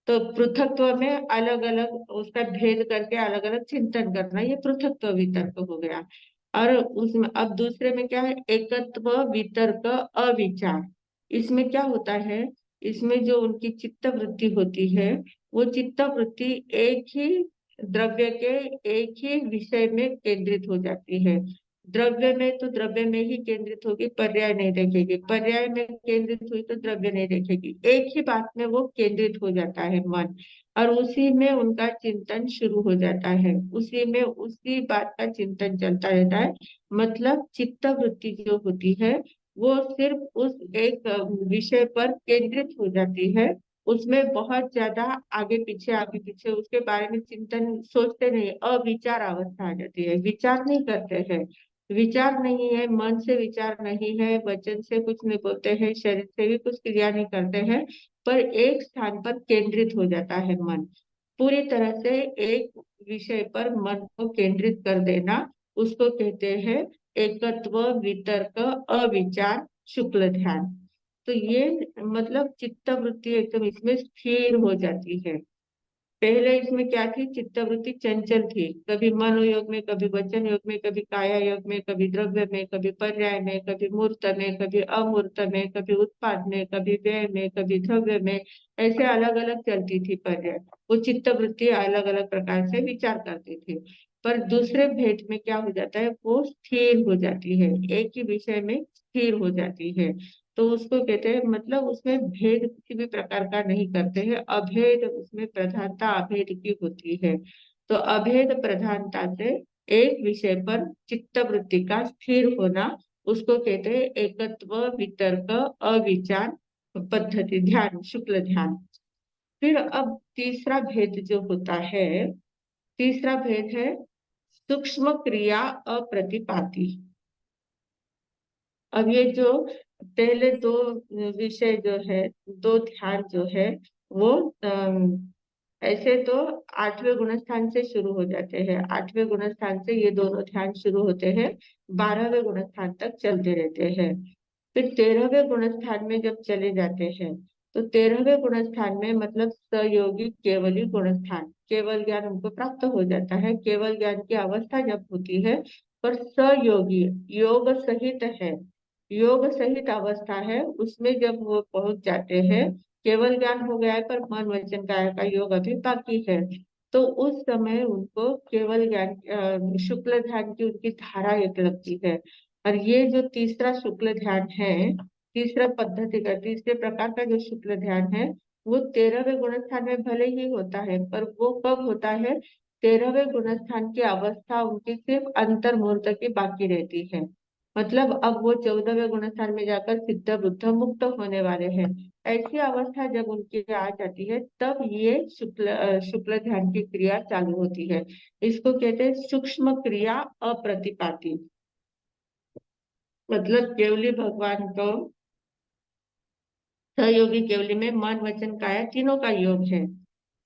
तो पृथक्त्व में अलग अलग उसका भेद करके अलग अलग चिंतन करना, ये पृथक्त्व वितर्क हो गया। और उसमें अब दूसरे में क्या है, एकत्व वितर्क अविचार। इसमें क्या होता है, इसमें जो उनकी चित्त वृत्ति होती है, वो चित्त वृत्ति एक ही द्रव्य के एक ही विषय में केंद्रित हो जाती है। द्रव्य में तो द्रव्य में ही केंद्रित होगी, पर्याय नहीं देखेगी। पर्याय में केंद्रित हुई तो द्रव्य नहीं देखेगी। एक ही बात में वो केंद्रित हो जाता है मन, और उसी में उनका चिंतन शुरू हो जाता है, उसी में उसी बात का चिंतन चलता रहता है। मतलब चित्त वृत्ति जो होती है वो सिर्फ उस एक विषय पर केंद्रित हो जाती है। उसमें बहुत ज्यादा आगे पीछे उसके बारे में चिंतन सोचते नहीं, अविचार अवस्था आ जाती है, विचार नहीं करते हैं। विचार नहीं है, मन से विचार नहीं है, वचन से कुछ नहीं बोलते हैं, शरीर से भी कुछ क्रिया नहीं करते हैं, पर एक स्थान पर केंद्रित हो जाता है मन। पूरी तरह से एक विषय पर मन को केंद्रित कर देना, उसको कहते हैं एकत्व वितर्क अविचार शुक्ल ध्यान। तो ये मतलब चित्त वृत्ति एकदम इसमें स्थिर हो जाती है। पहले इसमें क्या थी, चित्तवृत्ति चंचल थी, कभी मनोयोग में, कभी वचन योग में, कभी काया योग में, कभी द्रव्य में, कभी पर्याय में, कभी मूर्त में, कभी अमूर्त में, कभी उत्पाद में, कभी व्यय में, कभी द्रव्य में, ऐसे अलग अलग चलती थी पर्याय। वो चित्तवृत्ति अलग अलग प्रकार से विचार करती थी। पर दूसरे भेद में क्या हो जाता है, वो स्थिर हो जाती है, एक ही विषय में स्थिर हो जाती है। तो उसको कहते हैं, मतलब उसमें भेद किसी भी प्रकार का नहीं करते हैं, अभेद, उसमें प्रधानता अभेद की होती है। तो अभेद प्रधानता से एक विषय पर चित्त वृत्ति का स्थिर होना, उसको कहते हैं एकत्व वितर्क अविचार पद्धति ध्यान, शुक्ल ध्यान। फिर अब तीसरा भेद जो होता है, तीसरा भेद है सूक्ष्म क्रिया अप्रतिपाती। अब ये जो पहले दो विषय जो है, दो ध्यान जो है, वो ऐसे तो आठवें गुणस्थान से शुरू हो जाते हैं, आठवें गुणस्थान से ये दोनों ध्यान शुरू होते हैं, 12वें गुणस्थान तक चलते रहते हैं। फिर 13वें गुणस्थान में जब चले जाते हैं, तो 13वें गुणस्थान में मतलब सयोगी केवली गुणस्थान, केवल ज्ञान उनको प्राप्त हो जाता है। केवल ज्ञान की अवस्था जब होती है, पर सयोगी योग सहित है, योग सहित अवस्था है, उसमें जब वो पहुंच जाते हैं, केवल ज्ञान हो गया है पर मन वचन काया का योग अभी बाकी है, तो उस समय उनको केवल ज्ञान शुक्ल ध्यान की उनकी धारा एक लगती है। और ये जो तीसरा शुक्ल ध्यान है, तीसरा पद्धति का तीसरे प्रकार का जो शुक्ल ध्यान है, वो 13वें गुणस्थान में भले ही होता है, पर वो कब होता है, 13वें गुणस्थान की अवस्था उनकी सिर्फ अंतर्मुहूर्त की बाकी रहती है। मतलब अब वो 14वें गुणस्थान में जाकर सिद्ध बुद्ध मुक्त होने वाले हैं। ऐसी अवस्था जब उनकी आ जाती है, तब ये शुक्ल ध्यान की क्रिया चालू होती है। इसको कहते हैं सूक्ष्म क्रिया अप्रतिपाती। मतलब केवली भगवान को, सहयोगी केवली में मन वचन काया तीनों का योग है।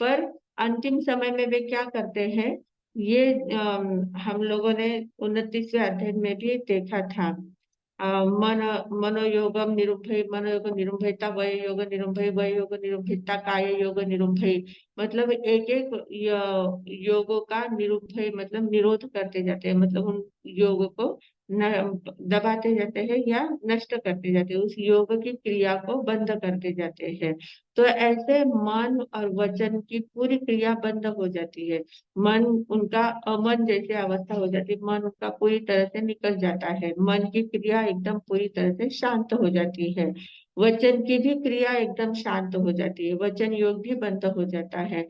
पर अंतिम समय में वे क्या करते हैं, ये हम लोगों ने 29वें अध्याय में भी देखा था। मन मनोयोगम निरुद्धय, मनोयोग निरुद्धता, वय योग निरुद्धय, वय योग निरुद्धता, काय योग निरुद्धय। मतलब एक एक योगों का निरुद्धय मतलब निरोध करते जाते हैं, मतलब उन योग को दबाते जाते हैं या नष्ट करते जाते हैं, उस योग की क्रिया को बंद करते जाते हैं। तो ऐसे मन और वचन की पूरी क्रिया बंद हो जाती है, मन उनका अमन जैसे अवस्था हो जाती है, मन उनका पूरी तरह से निकल जाता है, मन की क्रिया एकदम पूरी तरह से शांत हो जाती है, वचन की भी क्रिया एकदम शांत हो जाती है, वचन योग भी बंद हो जाता है।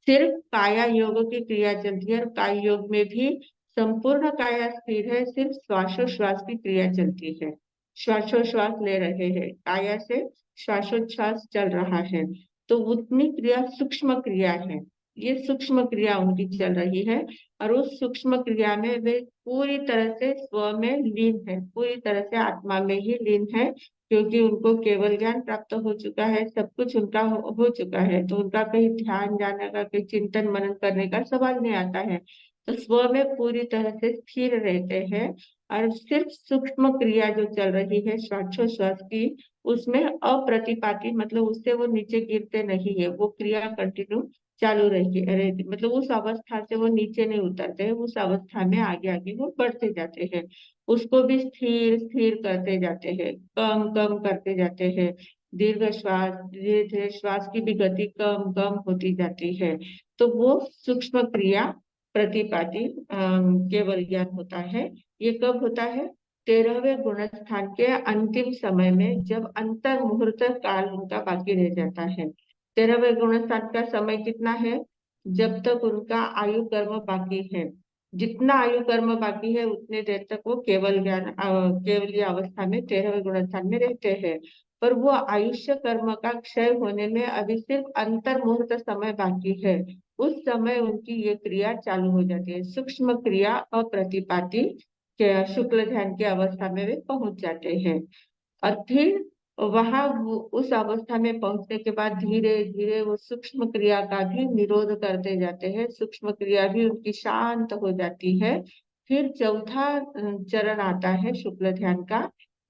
सिर्फ काया योग की क्रिया चलती है, और काय योग में भी संपूर्ण काया स्थिर है, सिर्फ श्वासोश्वास की क्रिया चलती है। श्वासोश्वास ले रहे हैं, काया से श्वासोच्छ्वास चल रहा है, तो उतनी क्रिया सूक्ष्म क्रिया है, ये सूक्ष्म क्रिया उनकी चल रही है। और उस सूक्ष्म क्रिया में वे पूरी तरह से स्व में लीन है, पूरी तरह से आत्मा में ही लीन है, क्योंकि उनको केवल ज्ञान प्राप्त हो चुका है, सब कुछ उनका हो चुका है, तो उनका कहीं ध्यान जाने का, कहीं चिंतन मनन करने का सवाल नहीं आता है। तो स्व में पूरी तरह से स्थिर रहते हैं, और सिर्फ सूक्ष्म क्रिया जो चल रही है श्वासोच्छ्वास की, उसमें अप्रतिपाती, मतलब उससे वो नीचे गिरते नहीं है, वो क्रिया कंटिन्यू चालू रहती, मतलब उस अवस्था से वो नीचे नहीं उतरते हैं, उस अवस्था में आगे आगे वो बढ़ते जाते हैं, उसको भी स्थिर स्थिर करते जाते हैं, कम कम करते जाते हैं। दीर्घ श्वास, धीरे धीरे श्वास की भी गति कम कम होती जाती है। तो वो सूक्ष्म क्रिया प्रतिपाती केवल ज्ञान होता है। ये कब होता है? 13वें गुणस्थान के अंतिम समय में, जब अंतर मुहूर्त काल उनका बाकी रह जाता है। 13वें गुणस्थान का समय कितना है? जब तक उनका आयु कर्म बाकी है। जितना आयु कर्म बाकी है उतने देर तक वो केवल ज्ञान केवलीय अवस्था में 13वें गुणस्थान में रहते हैं। पर वो आयुष्य कर्म का क्षय होने में अभी सिर्फ अंतर मुहूर्त समय बाकी है। उस समय उनकी ये क्रिया चालू हो जाती है। सूक्ष्म क्रिया अप्रतिपाती के शुक्ल ध्यान की अवस्था में वे पहुंच जाते हैं। और फिर वहां उस अवस्था में पहुंचने के बाद धीरे धीरे वो सूक्ष्म क्रिया का भी निरोध करते जाते हैं। सूक्ष्म क्रिया भी उनकी शांत हो जाती है। फिर चौथा चरण आता है शुक्ल ध्यान का,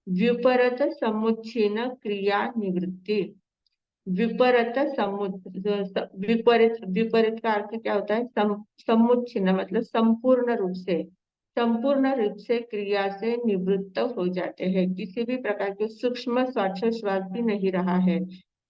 विपरीत समुच्छिन्न क्रिया निवृत्ति। विपरीत विपरीत विपरीत का अर्थ क्या होता है? समुच्छिन्न मतलब संपूर्ण रूप से क्रिया से निवृत्त हो जाते हैं। किसी भी प्रकार के सूक्ष्म श्वासोच्छ्वास भी नहीं रहा है।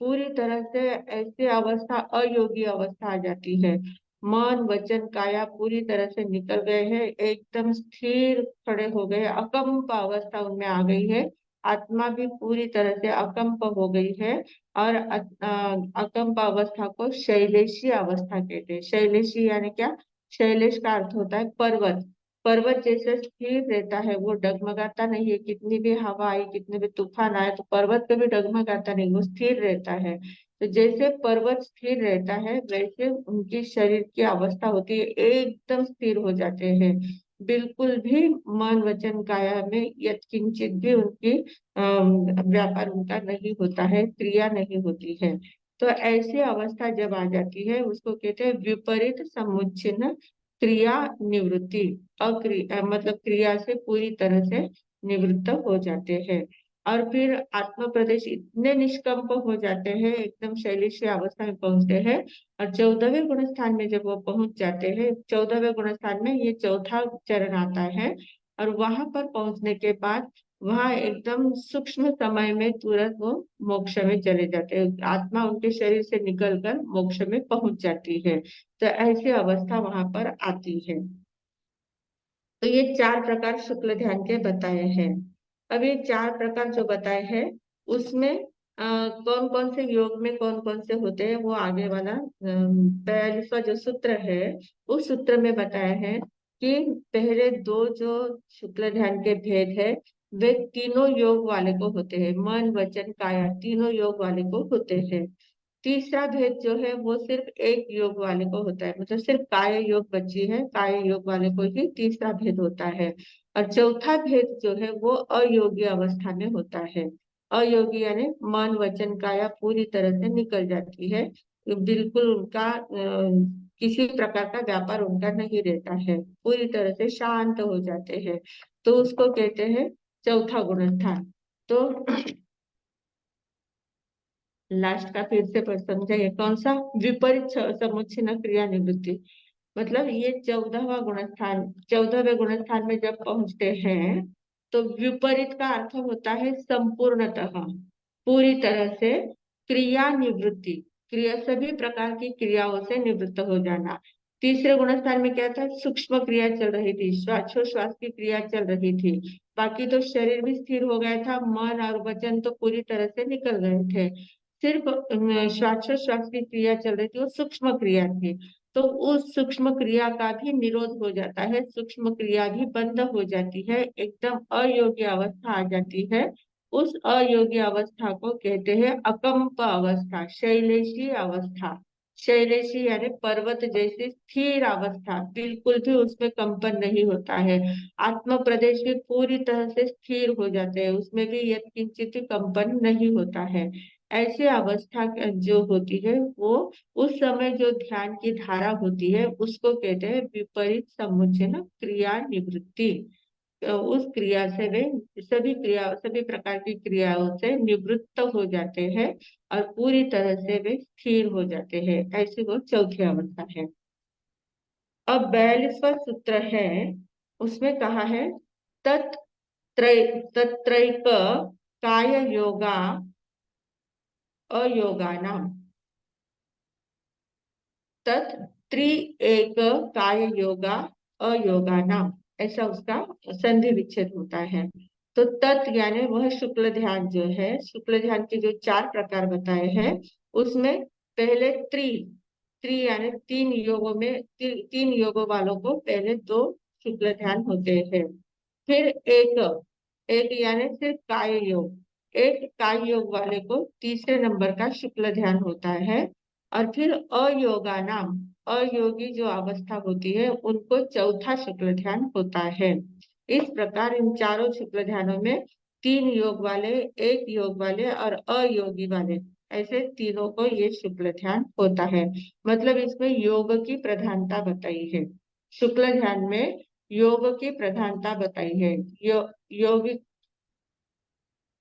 पूरी तरह से ऐसी अवस्था अयोगी अवस्था आ जाती है। मन वचन काया पूरी तरह से निकल गए हैं, एकदम स्थिर खड़े हो गए, अकंप अवस्था उनमें आ गई है। आत्मा भी पूरी तरह से अकंप हो गई है। और अकंप अवस्था को शैलेशी अवस्था कहते हैं। शैलेशी यानी क्या? शैलेश का अर्थ होता है पर्वत। पर्वत जैसे स्थिर रहता है, वो डगमगाता नहीं है। कितनी भी हवा आई, कितने भी तूफान आए, तो पर्वत कभी डगमगाता नहीं, वो स्थिर रहता है। तो जैसे पर्वत स्थिर रहता है, वैसे उनकी शरीर की अवस्था होती है, एकदम स्थिर हो जाते हैं। बिल्कुल भी मन वचन काया में यत्किंचित भी उनकी व्यापार उनका नहीं होता है, क्रिया नहीं होती है। तो ऐसी अवस्था जब आ जाती है, उसको कहते हैं विपरीत समुच्छिन्न क्रिया निवृत्ति। मतलब क्रिया से पूरी तरह से निवृत्त हो जाते हैं। और फिर आत्म प्रदेश इतने निष्कंप हो जाते हैं, एकदम शैलेशी अवस्था में पहुंचते हैं। और 14वें गुण स्थान में जब वो पहुंच जाते हैं, 14वें गुण स्थान में ये चौथा चरण आता है। और वहां पर पहुंचने के बाद वहां एकदम सूक्ष्म समय में तुरंत वो मोक्ष में चले जाते हैं। आत्मा उनके शरीर से निकलकर मोक्ष में पहुंच जाती है। तो ऐसी अवस्था वहां पर आती है। तो ये 4 प्रकार शुक्ल ध्यान के बताए हैं। अब ये 4 प्रकार जो बताए हैं, उसमें कौन कौन से योग में कौन कौन से होते हैं, वो आगे वाला 42वां जो सूत्र है, उस सूत्र में बताया है कि पहले 2 जो शुक्ल ध्यान के भेद है, वे तीनों योग वाले को होते हैं। मन वचन काया तीनों योग वाले को होते हैं। तीसरा भेद जो है वो सिर्फ एक योग वाले को होता है, मतलब सिर्फ काय योग बची है, काय योग वाले को ही तीसरा भेद होता है। और चौथा भेद जो है वो अयोगी अवस्था में होता है। अयोगी यानी मन वचन काया पूरी तरह से निकल जाती है, बिल्कुल उनका किसी प्रकार का व्यापार उनका नहीं रहता है, पूरी तरह से शांत हो जाते हैं। तो उसको कहते हैं चौथा गुण स्थान। तो लास्ट का फिर से समझाइए, कौन सा? विपरीत समुच्छिन्न क्रिया निवृत्ति। मतलब ये 14वां गुणस्थान, 14वें गुणस्थान में जब पहुंचते हैं, तो विपरीत का अर्थ होता है संपूर्णतः, पूरी तरह से क्रिया निवृत्ति। क्रिया सभी प्रकार की क्रियाओं से निवृत्त हो जाना। तीसरे गुणस्थान में क्या था? सूक्ष्म क्रिया चल रही थी, श्वासोच्छ्वास की क्रिया चल रही थी। बाकी तो शरीर भी स्थिर हो गया था, मन और वचन तो पूरी तरह से निकल गए थे। सिर्फ श्वासोच्छ्वास की क्रिया चल रही थी, वो सूक्ष्म क्रिया थी। तो उस सूक्ष्म क्रिया का भी निरोध हो जाता है, सूक्ष्म क्रिया भी बंद हो जाती है, एकदम अयोग्य अवस्था आ जाती है। उस अयोग्य अवस्था को कहते हैं अकंप अवस्था, शैलेशी अवस्था। शैलेशी यानी पर्वत जैसी स्थिर अवस्था, बिल्कुल भी उसमें कंपन नहीं होता है। आत्म प्रदेश भी पूरी तरह से स्थिर हो जाते हैं, उसमें भी यत्किंचित कंपन नहीं होता है। ऐसी अवस्था जो होती है, वो उस समय जो ध्यान की धारा होती है, उसको कहते हैं विपरीत समुच्चय क्रिया निवृत्ति। उस क्रिया से वे सभी प्रकार की क्रियाओं से निवृत्त हो जाते हैं और पूरी तरह से वे स्थिर हो जाते हैं। ऐसी वो चौथी अवस्था है। अब 42वां सूत्र है, उसमें कहा है तत्रैक काय योगा अयोगानाम। तत् त्रि एक काय योगा अयोगा नाम, ऐसा उसका संधि विच्छेद होता है। तो तत् यानी वह शुक्ल ध्यान जो है, शुक्ल ध्यान के जो 4 प्रकार बताए हैं उसमें पहले त्रि, त्रि यानी 3 योगों में 3 योगों वालों को पहले 2 शुक्ल ध्यान होते हैं। फिर एक, एक यानी सिर्फ काय योग, एक काय योग वाले को तीसरे नंबर का शुक्ल ध्यान होता है। और फिर अयोगा नाम, अयोगी जो अवस्था होती है उनको चौथा शुक्ल ध्यान होता है। इस प्रकार इन चारों शुक्ल ध्यानों में 3 योग वाले, 1 योग वाले और अयोगी वाले, ऐसे तीनों को ये शुक्ल ध्यान होता है। मतलब इसमें योग की प्रधानता बताई है, शुक्ल ध्यान में योग की प्रधानता बताई है। योगी,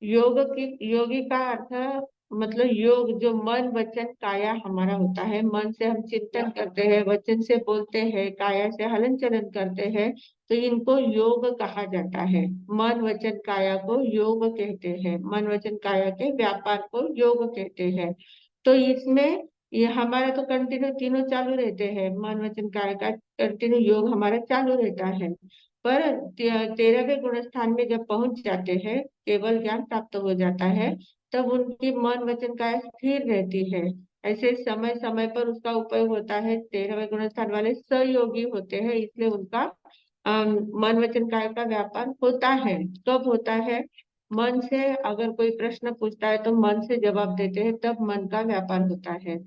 योगी का अर्थ मतलब योग जो मन वचन काया हमारा होता है, मन से हम चिंतन करते हैं, वचन से बोलते हैं, काया से हलन चलन करते हैं, तो इनको योग कहा जाता है। मन वचन काया को योग कहते हैं, मन वचन काया के व्यापार को योग कहते हैं। तो इसमें ये हमारा तो कंटिन्यू तीनों चालू रहते हैं, मन वचन काया का कंटिन्यू योग हमारा चालू रहता है। पर 13वें गुण स्थान में जब पहुंच जाते हैं, केवल ज्ञान प्राप्त हो जाता है, तब उनकी मन वचन काया स्थिर रहती है। ऐसे समय समय पर उसका उपयोग होता है। 13वें गुण स्थान वाले सहयोगी होते हैं, इसलिए उनका मन वचन काया का व्यापार होता है। कब होता है? मन से अगर कोई प्रश्न पूछता है तो मन से जवाब देते हैं, तब मन का व्यापार होता है।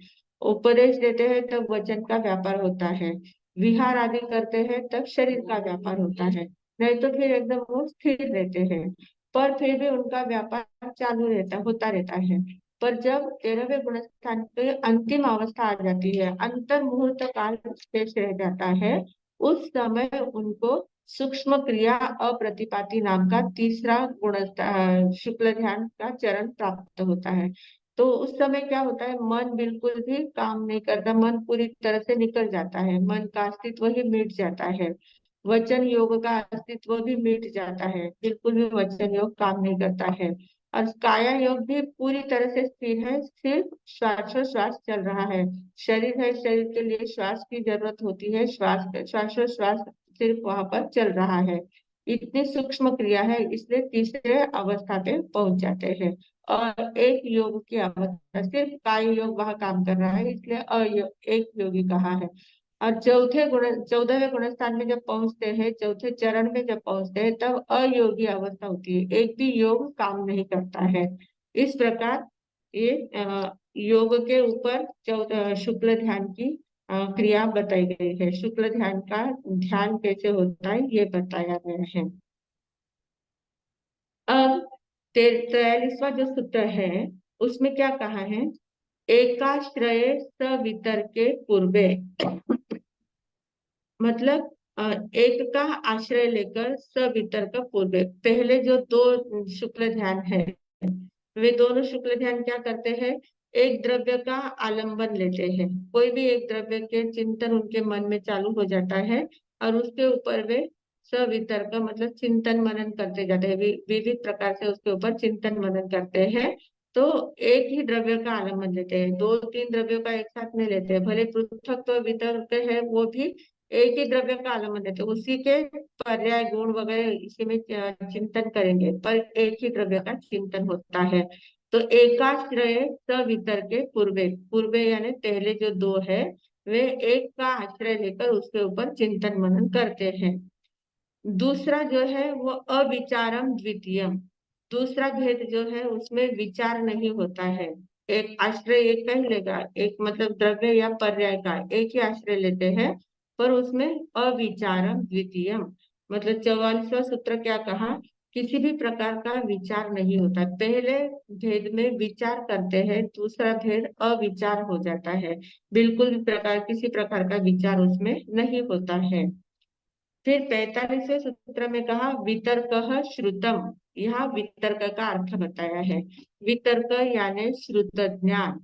उपदेश देते हैं तब वचन का व्यापार होता है। विहार आदि करते हैं तब शरीर का व्यापार होता है। नहीं तो फिर एकदम वो स्थिर रहते हैं, पर फिर भी उनका व्यापार चालू रहता होता रहता है। पर जब 13वें गुण स्थान की अंतिम अवस्था आ जाती है, अंतर मुहूर्त काल शेष रह जाता है, उस समय उनको सूक्ष्म क्रिया अप्रतिपाती नाम का तीसरा गुण शुक्ल ध्यान का चरण प्राप्त होता है। तो उस समय क्या होता है, मन बिल्कुल भी काम नहीं करता, मन पूरी तरह से निकल जाता है, मन का अस्तित्व ही मिट जाता है, वचन योग का अस्तित्व भी मिट जाता है, बिल्कुल भी वचन योग काम नहीं करता है। और काया योग भी पूरी तरह से स्थिर है, सिर्फ श्वासोश्वास चल रहा है। शरीर है, शरीर के लिए श्वास की जरूरत होती है, श्वासोश्वास सिर्फ वहां पर चल रहा है। इतनी सूक्ष्म क्रिया है, इसलिए तीसरे अवस्था पे पहुंच जाते हैं। और एक योग की अवस्था, सिर्फ काय योग वहां काम कर रहा है, इसलिए एक योगी कहा है। और 14वें गुण स्थान में जब पहुंचते हैं, चौथे चरण में जब पहुंचते हैं, तब अयोगी अवस्था होती है, एक भी योग काम नहीं करता है। इस प्रकार ये योग के ऊपर शुक्ल ध्यान की क्रिया बताई गई है। शुक्ल ध्यान का ध्यान कैसे होता है ये बताया गया है। अब 43वां जो सूत्र है उसमें क्या कहा है? एकाश्रय सवितर के पूर्वे, मतलब एक का आश्रय लेकर सवितर का पूर्वे, पहले जो 2 शुक्ल ध्यान है, वे दोनों शुक्ल ध्यान क्या करते हैं? एक द्रव्य का आलंबन लेते हैं, कोई भी एक द्रव्य के चिंतन उनके मन में चालू हो जाता है, और उसके ऊपर वे सवितर्क मतलब चिंतन मनन करते जाते हैं, विविध प्रकार से उसके ऊपर चिंतन मनन करते हैं। तो एक ही द्रव्य का आलंबन लेते हैं, 2-3 द्रव्यों का एक साथ नहीं लेते हैं, भले पृथक तो वितर्क है वो भी एक ही द्रव्य का आलंबन लेते हैं, उसी के पर्याय गुण वगैरह इसी में चिंतन करेंगे, पर एक ही द्रव्य का चिंतन होता है। तो एकाश्रय सवितर के पूर्वे, पूर्वे यानी पहले जो 2 है, वे एक का आश्रय लेकर उसके ऊपर चिंतन मनन करते हैं। दूसरा जो है वो अविचारम द्वितीयम, दूसरा भेद जो है उसमें विचार नहीं होता है। एक आश्रय एक का ही लेगा, एक मतलब द्रव्य या पर्याय का एक ही आश्रय लेते हैं, पर उसमें अविचारम द्वितीयम, मतलब 44वां सूत्र क्या कहा? किसी भी प्रकार का विचार नहीं होता। पहले भेद में विचार करते हैं, दूसरा भेद अविचार हो जाता है, बिल्कुल भी किसी प्रकार का विचार उसमें नहीं होता है। फिर 45वें सूत्र में कहा वितर्क श्रुतम, यहाँ वितर्क का अर्थ बताया है। वितर्क यानी श्रुत ज्ञान,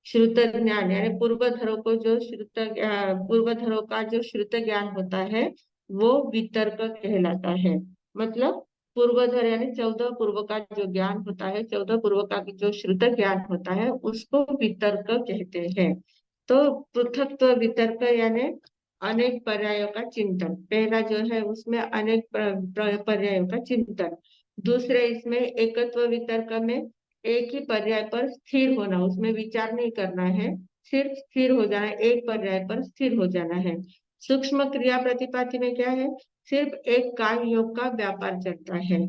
श्रुत ज्ञान यानी पूर्वधरों को जो पूर्वधरों का जो श्रुत ज्ञान होता है वो वितर्क कहलाता है। मतलब पूर्वधर यानी 14 पूर्व का जो ज्ञान होता है, 14 पूर्व का जो श्रुत ज्ञान होता है उसको वितर्क कहते हैं। तो पृथकत्व वितर्क यानी अनेक पर्यायों का चिंतन, पहला जो है उसमें अनेक पर्यायों का चिंतन। दूसरे इसमें एकत्व वितर्क में एक ही पर्याय पर स्थिर होना, उसमें विचार नहीं करना है, सिर्फ स्थिर हो जाना, एक पर्याय पर स्थिर हो जाना है। सूक्ष्म क्रिया प्रतिपादि में क्या है, सिर्फ एक कार्य योग का व्यापार चलता है।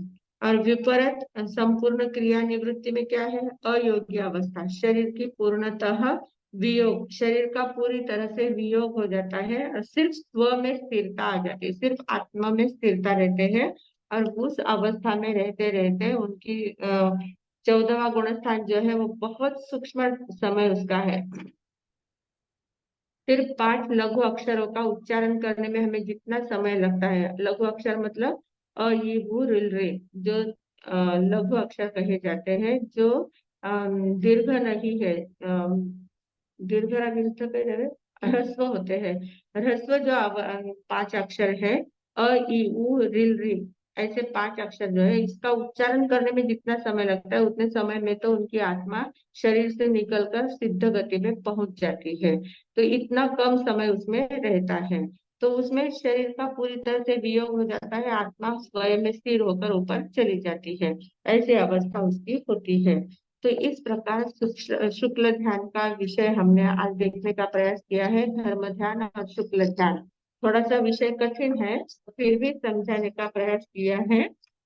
और विपरीत संपूर्ण क्रिया निवृत्ति में क्या है, अयोग्य अवस्था, शरीर की पूर्णतः वियोग, शरीर का पूरी तरह से वियोग हो जाता है और सिर्फ स्व में स्थिरता आ जाती है, सिर्फ आत्मा में स्थिरता रहते हैं। और उस अवस्था में रहते रहते उनकी 14वां गुण स्थान जो है वो बहुत सूक्ष्म समय उसका है। सिर्फ 5 लघु अक्षरों का उच्चारण करने में हमें जितना समय लगता है, लघु अक्षर मतलब अ ई उ ऋ रे, जो लघु अक्षर कहे जाते हैं, जो दीर्घ नहीं है, दीर्घ ह्रस्व होते हैं। ह्रस्व जो 5 अक्षर है, अ ई उ ऋ ऐसे 5 अक्षर जो है, इसका उच्चारण करने में जितना समय लगता है उतने समय में तो उनकी आत्मा शरीर से निकलकर सिद्ध गति में पहुंच जाती है। तो इतना कम समय उसमें रहता है, तो उसमें शरीर का पूरी तरह से वियोग हो जाता है, आत्मा स्वयं में स्थिर होकर ऊपर चली जाती है, ऐसी अवस्था उसकी होती है। तो इस प्रकार शुक्ल ध्यान का विषय हमने आज देखने का प्रयास किया है, धर्म ध्यान और शुक्ल ध्यान। थोड़ा सा विषय कठिन है, फिर भी समझाने का प्रयास किया है,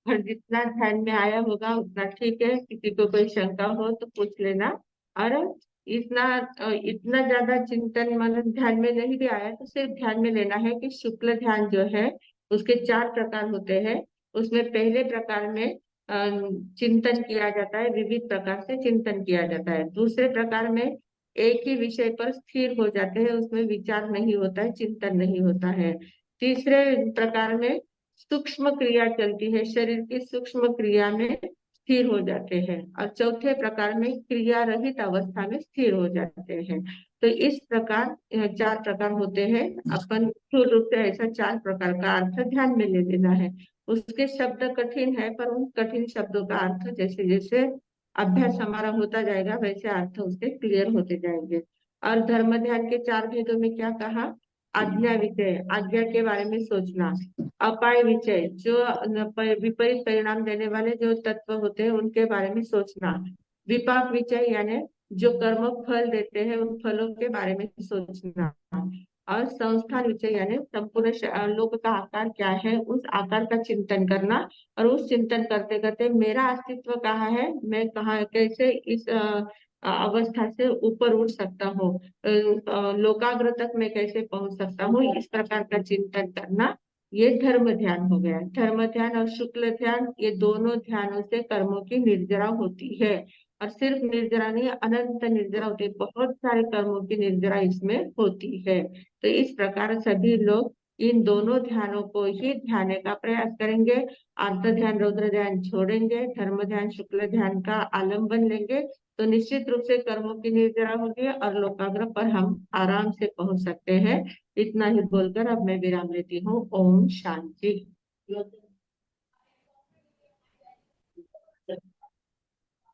और जितना ध्यान में आया होगा उतना ठीक है। किसी को कोई शंका हो तो पूछ लेना। और इतना इतना ज्यादा चिंतन मनन ध्यान में नहीं भी आया तो सिर्फ ध्यान में लेना है कि शुक्ल ध्यान जो है उसके 4 प्रकार होते हैं। उसमें पहले प्रकार में चिंतन किया जाता है, विविध प्रकार से चिंतन किया जाता है। दूसरे प्रकार में एक ही विषय पर स्थिर हो जाते हैं, उसमें विचार नहीं होता है, चिंतन नहीं होता है। तीसरे प्रकार में सूक्ष्म क्रिया चलती है, शरीर की सूक्ष्म क्रिया में स्थिर हो जाते हैं। और चौथे प्रकार में क्रिया रहित अवस्था में स्थिर हो जाते हैं। तो इस प्रकार 4 प्रकार होते हैं। अपन स्थूल रूप से ऐसा 4 प्रकार का अर्थ ध्यान में ले लेना है। उसके शब्द कठिन है, पर उन कठिन शब्दों का अर्थ जैसे जैसे अभ्यास हमारा होता जाएगा वैसे अर्थ उसके क्लियर होते जाएंगे। और धर्म ध्यान के 4 भेदों में क्या कहा, आज्ञा विषय, आज्ञा के बारे में सोचना, अपाय विषय, जो विपरीत परिणाम देने वाले जो तत्व होते हैं उनके बारे में सोचना, विपाक विषय यानी जो कर्म फल देते हैं उन फलों के बारे में सोचना, और संस्थान विषय यानी संपूर्ण लोक का आकार क्या है उस आकार का चिंतन करना। और उस चिंतन करते करते मेरा अस्तित्व कहाँ है, मैं कहाँ कैसे इस अवस्था से ऊपर उठ सकता हूँ, लोकाग्र तक मैं कैसे पहुंच सकता हूँ, इस प्रकार का चिंतन करना, ये धर्म ध्यान हो गया। धर्म ध्यान और शुक्ल ध्यान, ये दोनों ध्यानों से कर्मों की निर्जरा होती है। और सिर्फ निर्जरा नहीं, अनंत निर्जरा होती है, बहुत सारे कर्मों की निर्जरा इसमें होती है। तो इस प्रकार सभी लोग इन दोनों ध्यानों को ही ध्यान का प्रयास करेंगे। अर्ध ध्यान रौद्र ध्यान छोड़ेंगे, धर्म ध्यान शुक्ल ध्यान का आलम्बन लेंगे, तो निश्चित रूप से कर्मों की निर्जरा होगी और लोकाग्र पर हम आराम से पहुंच सकते हैं। इतना ही बोलकर अब मैं विराम लेती हूँ। ओम शांति।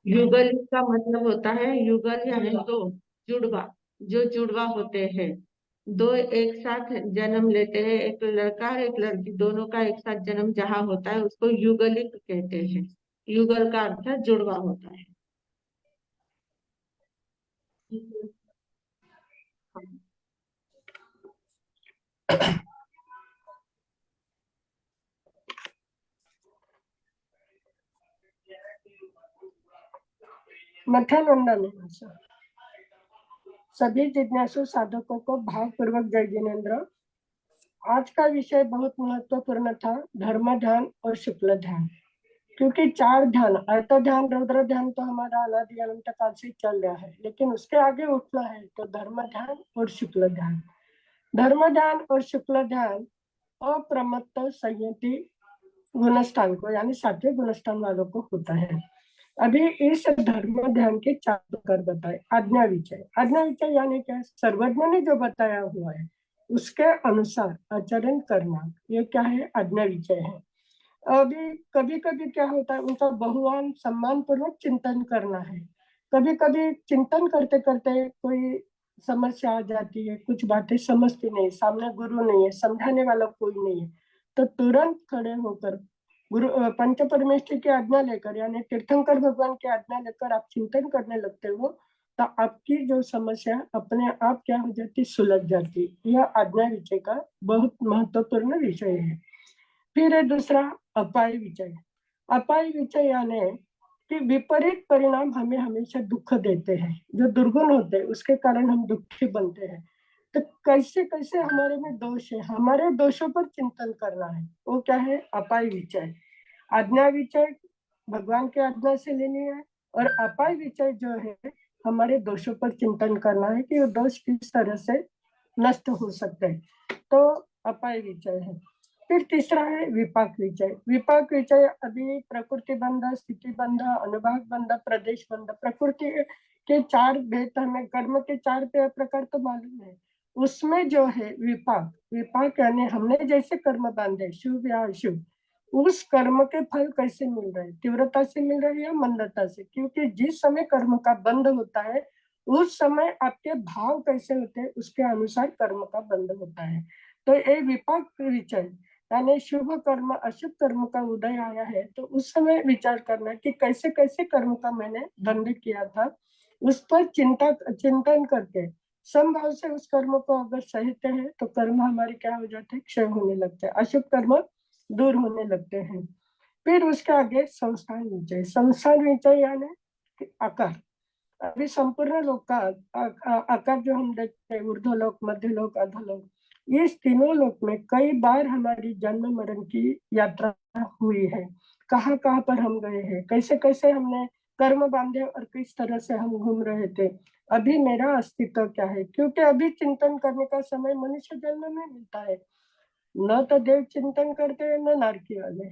युगल का मतलब होता है, युगल यानी दो, जुड़वा, जो जुड़वा होते हैं, दो एक साथ जन्म लेते हैं, एक लड़का और एक लड़की, दोनों का एक साथ जन्म जहाँ होता है उसको युगलिक कहते हैं। युगल का अर्थ जुड़वा होता है। मठानंदन सभी जिज्ञासु साधकों को भावपूर्वक जय जिनेन्द्र। आज का विषय बहुत महत्वपूर्ण था, धर्म ध्यान और शुक्ल ध्यान। क्योंकि 4 ध्यान, अर्थ ध्यान रौद्र ध्यान तो हमारा अनादि अनंत काल से चल रहा है, लेकिन उसके आगे उठना है तो धर्म ध्यान और शुक्ल ध्यान। धर्म ध्यान और शुक्ल ध्यान अप्रमत्त संयति गुणस्थान को यानी 7वें गुणस्थान वालों को होता है। अभी इस धर्म ध्यान के 4 प्रकार बताए। आज्ञा विचय, आज्ञा विचय यानी क्या, सर्वज्ञ ने जो बताया हुआ है उसके अनुसार आचरण करना, ये क्या है, आज्ञा विचय है। अभी कभी कभी क्या होता है, उनका बहुवान सम्मान पूर्वक चिंतन करना है। कभी कभी चिंतन करते करते कोई समस्या आ जाती है, कुछ बातें समझती नहीं, सामने गुरु नहीं है, समझाने वाला कोई नहीं है, तो तुरंत खड़े होकर गुरु पंच परमेष्ठी की आज्ञा लेकर यानी तीर्थंकर भगवान की आज्ञा लेकर आप चिंतन करने लगते हो, तो आपकी जो समस्या अपने आप क्या हो जाती, सुलझ जाती। यह आज्ञा विषय का बहुत महत्वपूर्ण विषय है। फिर है दूसरा अपाय विषय। अपाय विषय यानी कि विपरीत परिणाम हमें हमेशा दुख देते हैं, जो दुर्गुण होते हैं उसके कारण हम दुखी बनते हैं। तो कैसे कैसे हमारे में दोष है, हमारे दोषों पर चिंतन करना है, वो क्या है, अपाय विषय। आज्ञा विषय भगवान की आज्ञा से लेनी है, और अपाय विषय जो है हमारे दोषों पर चिंतन करना है कि वो दोष किस तरह से नष्ट हो सकते हैं, तो अपाय विषय है। फिर तीसरा है विपाक विषय। विपाक विषय अभी प्रकृति बंध, स्थिति बंध, अनुभाग बंध, प्रदेश बंध, प्रकृति के चार भेद हमें, कर्म के चार प्रकार तो मालूम है, उसमें जो है विपाक, विपाक यानी हमने जैसे कर्म बांधे शुभ या अशुभ, उस कर्म के फल कैसे मिल रहे, तीव्रता से मिल रहे या मंदता से, क्योंकि जिस समय कर्म का बंध होता है उस समय आपके भाव कैसे होते हैं उसके अनुसार कर्म का बंध होता है। तो ये विपाक विचय यानी शुभ कर्म अशुभ कर्म का उदय आया है, तो उस समय विचार करना कि कैसे कैसे कर्म का मैंने बंध किया था, उस पर चिंतन करके समभाव से उस कर्म को अगर सहते हैं तो कर्म हमारे क्या हो जाते हैं, क्षय होने लगते हैं, अशुभ कर्म दूर होने लगते हैं। फिर उसके आगे संस्थान विषय। संस्थान विषय यानी आकार। अभी संपूर्ण लोक का आकार जो हम देखते हैं, ऊर्ध्वलोक, मध्यलोक, अधोलोक, इस तीनों लोक में कई बार हमारी जन्म मरण की यात्रा हुई है। कहाँ कहाँ पर हम गए हैं, कैसे कैसे हमने कर्म बांधे और किस तरह से हम घूम रहे थे, अभी मेरा अस्तित्व क्या है, क्योंकि अभी चिंतन करने का समय मनुष्य जन्म में मिलता है। न तो देव चिंतन करते हैं, न नारकी वाले,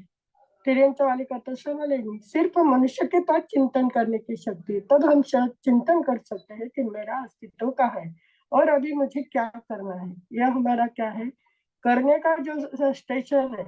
तिरंच वाले का तो सवाल ही नहीं। सिर्फ मनुष्य के पास चिंतन करने की शक्ति है, तब हम शायद चिंतन कर सकते हैं कि मेरा अस्तित्व कहाँ है और अभी मुझे क्या करना है, यह हमारा क्या है, करने का जो स्टेशन है।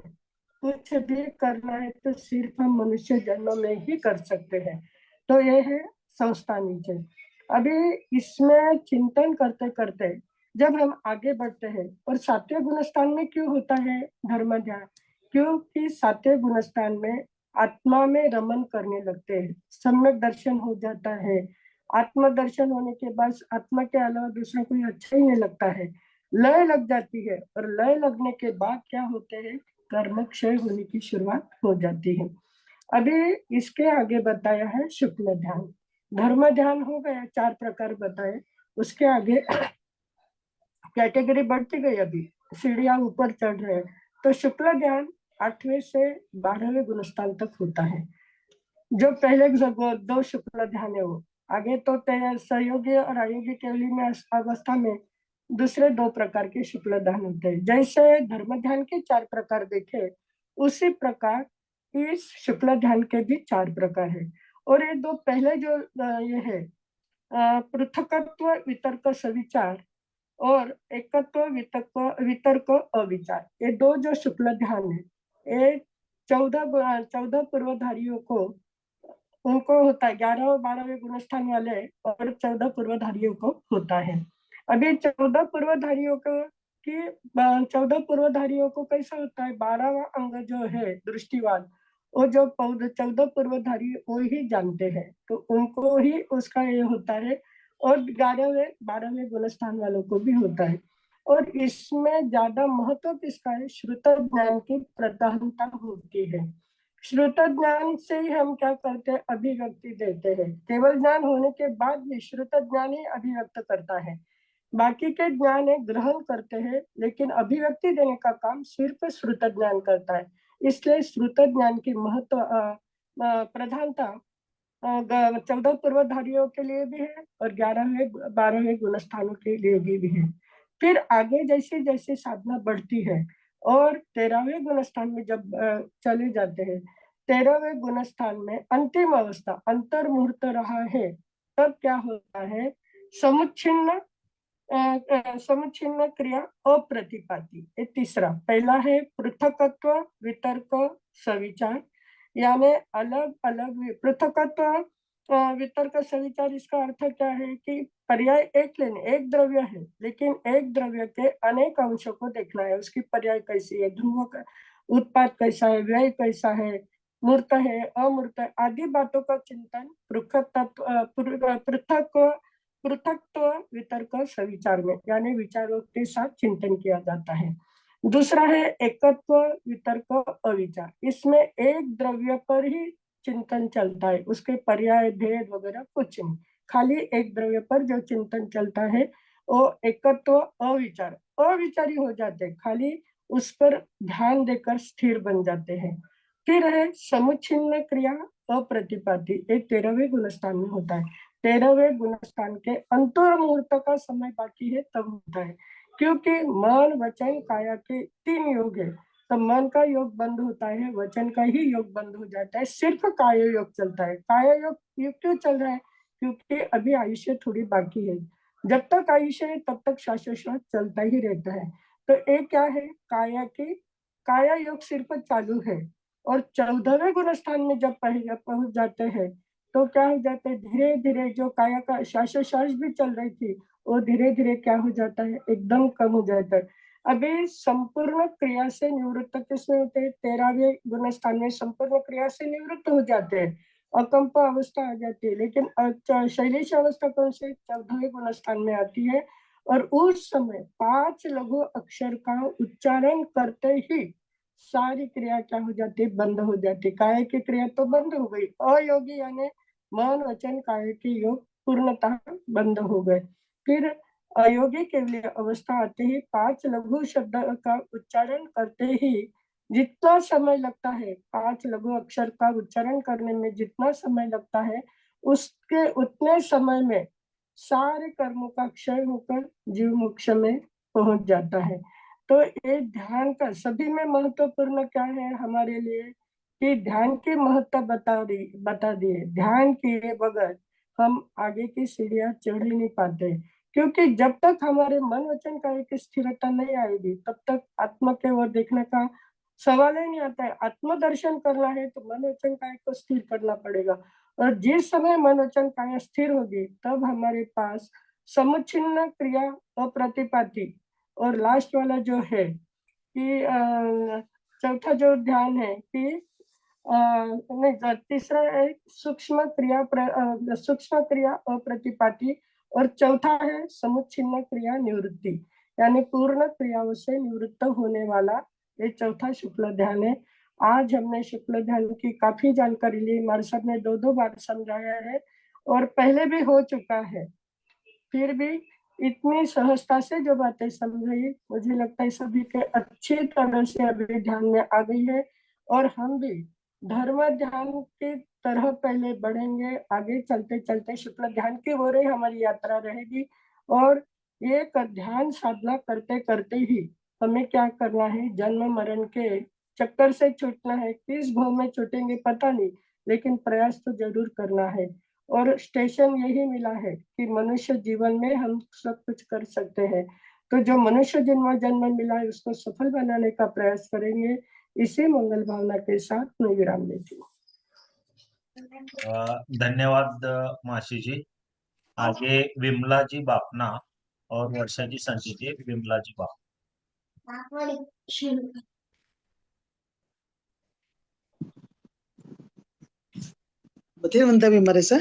कुछ भी करना है तो सिर्फ हम मनुष्य जन्म में ही कर सकते हैं, तो ये है संस्थान विषय। अभी इसमें चिंतन करते करते जब हम आगे बढ़ते हैं, और सातवें गुण स्थान में क्यों होता है धर्म ध्यान, क्योंकि सातवें गुण स्थान में आत्मा में रमन करने लगते हैं, सम्यक दर्शन हो जाता है। आत्म दर्शन होने के बाद आत्मा के अलावा दूसरा कोई अच्छा ही नहीं लगता है, लय लग जाती है, और लय लगने के बाद क्या होते हैं, कर्म क्षय होने की शुरुआत हो जाती है। अभी इसके आगे बताया है शुक्ल ध्यान। धर्म ध्यान हो गया, चार प्रकार बताए, उसके आगे कैटेगरी बढ़ती गई, अभी सीढ़ियां ऊपर चढ़ रहे हैं, तो शुक्ल ध्यान 8वें से 12वें गुणस्थान तक होता है। जो पहले दो शुक्ल ध्यान है वो आगे तो सहयोगी और अयोगी केवली में अवस्था में दूसरे दो प्रकार के शुक्ल ध्यान होते हैं। जैसे धर्म ध्यान के चार प्रकार देखे, उसी प्रकार इस शुक्ल ध्यान के भी चार प्रकार है। और ये दो पहले जो ये है पृथकत्व वितर्क सविचार और एकत्व वितर्क वितर्क अविचार, ये दो जो शुक्ल ध्यान है, ये 14 पूर्वधारियों को उनको होता है, 11 और 12वें गुणस्थान वाले, और 14 पूर्वधारियों को होता है। अभी 14 पूर्वधारियों को कि 14 पूर्वधारियों को कैसा होता है, 12वां अंग जो है दृष्टिवाद, वो जो 14 पूर्वधारी वो ही जानते हैं, तो उनको ही उसका ये होता है, और 11वें 12वें गुणस्थान वालों को भी होता है। और इसमें ज्यादा महत्व किसका है, श्रुत ज्ञान की प्रधानता होती है। श्रुत ज्ञान से ही हम क्या करते हैं, अभिव्यक्ति देते हैं। केवल ज्ञान होने के बाद भी श्रुत ज्ञान ही अभिव्यक्त करता है, बाकी के ज्ञान है ग्रहण करते हैं, लेकिन अभिव्यक्ति देने का काम सिर्फ श्रुत ज्ञान करता है। इसलिए श्रुत ज्ञान की महत्व प्रधानता 14 पूर्वधारियों के लिए भी है और 11वें 12वें गुणस्थानों के लिए भी है। फिर आगे जैसे जैसे साधना बढ़ती है और 13वें गुणस्थान में जब चले जाते हैं, 13वें गुणस्थान में अंतिम अवस्था अंतर मुहूर्त रहा है, तब क्या होता है, समुच्छिन्न समुच्छिन्न क्रिया अप्रतिपाती, ये तीसरा। पहला है पृथकत्व वितर्क सविचार, यानी अलग अलग पृथकत्व वितर्क सविचार, इसका अर्थ क्या है कि पर्याय एक लेने, एक द्रव्य है लेकिन एक द्रव्य के अनेक अंशों को देखना है, उसकी पर्याय कैसी है, ध्रुव का उत्पाद कैसा है, व्यय कैसा है, मूर्त है अमूर्त है, आदि बातों का चिंतन पृथकत्व वितर्क सविचार में यानी विचारों के साथ चिंतन किया जाता है। दूसरा है एकत्व वितर्क अविचार, इसमें एक द्रव्य पर ही चिंतन चलता है, उसके पर्याय भेद वगैरह कुछ नहीं, खाली एक द्रव्य पर जो चिंतन चलता है वो एकत्व अविचार, अविचारी हो जाते हैं, खाली उस पर ध्यान देकर स्थिर बन जाते हैं। फिर है समुच्छिन्न क्रिया अप्रतिपाती, एक 13वें गुणस्थान में होता है। 13वें गुणस्थान के अंतर मुहूर्त का समय बाकी है तब होता है, क्योंकि मन वचन काया के 3 योग है, तो मन का योग बंद होता है, वचन का ही योग बंद हो जाता है, सिर्फ काय योग चलता है। काय योग क्यों चल रहा है? क्योंकि अभी आयुष्य थोड़ी बाकी है, जब तक आयुष्य है तब तक श्वासोश्वास चलता ही रहता है। तो एक क्या है, काया योग सिर्फ चालू है, और 14वें गुण स्थान में जब पहुंच जाते हैं तो क्या हो जाता है, धीरे धीरे जो काया का श्वासोश्वास भी चल रही थी वो धीरे धीरे क्या हो जाता है, एकदम कम हो जाता है। अभी संपूर्ण क्रिया से निवृत्त किसमें होते हैं, 13वें गुण स्थान में संपूर्ण क्रिया से निवृत्त हो जाते हैं, अकंप अवस्था आ जाती है। लेकिन शैलेश अवस्था कौन से, 14वें गुण स्थान में आती है, और उस समय 5 लघु अक्षर का उच्चारण करते ही सारी क्रिया क्या हो जाती है, बंद हो जाती है। काय की क्रिया तो बंद हो गई, अयोगी यानी मन वचन काय के योग पूर्णतः बंद हो गए। फिर अयोगी केवल अवस्था आते ही 5 लघु शब्द का उच्चारण करते ही जितना समय लगता है, 5 लघु अक्षर का उच्चारण करने में जितना समय लगता है, उसके उतने समय में सारे कर्मों का क्षय होकर जीव मोक्ष में पहुंच जाता है। तो ये ध्यान का सभी में महत्वपूर्ण क्या है हमारे लिए, कि ध्यान की महत्व बता दिए। ध्यान किए बगैर हम आगे की सीढ़ियां चढ़ ही नहीं पाते, क्योंकि जब तक हमारे मन वचन का एक स्थिरता नहीं आएगी तब तक आत्मा के ओर देखने का सवाल ही नहीं आता है। आत्मदर्शन करना है तो मन वचन काय को स्थिर करना पड़ेगा, और जिस समय मन वचन काय स्थिर होगी तब हमारे पास समुच्छिन्न क्रिया अप्रतिपाती, और लास्ट वाला जो है कि चौथा जो ध्यान है कि नहीं, तीसरा है सूक्ष्म क्रिया अप्रतिपाती, और चौथा है समुच्छिन्न क्रिया निवृत्ति, यानी पूर्ण क्रियाओं से निवृत्त होने वाला ये चौथा शुक्ल ध्यान है। आज हमने शुक्ल ध्यान की काफी जानकारी ली, हमारे साहब ने 2 बार समझाया है और पहले भी हो चुका है, फिर भी इतनी सहजता से जो बातें समझाई, मुझे लगता है सभी के अच्छी तरह से अभी ध्यान में आ गई है, और हम भी धर्म ध्यान की तरह पहले बढ़ेंगे, आगे चलते चलते शुक्ल ध्यान की ओर ही हमारी यात्रा रहेगी। और ये ध्यान साधना करते करते ही हमें क्या करना है, जन्म मरण के चक्कर से छूटना है। किस भाव में छूटेंगे पता नहीं, लेकिन प्रयास तो जरूर करना है। और स्टेशन यही मिला है कि मनुष्य जीवन में हम सब कुछ कर सकते हैं, तो जो मनुष्य जन्म मिला है उसको सफल बनाने का प्रयास करेंगे। इसी मंगल भावना के साथ मैं विराम लेती हूँ। धन्यवाद मासी जी। आगे विमला जी बापना और वर्षा जी संजय जी। विमला जी बापना। बताइए मनता भी मरसा।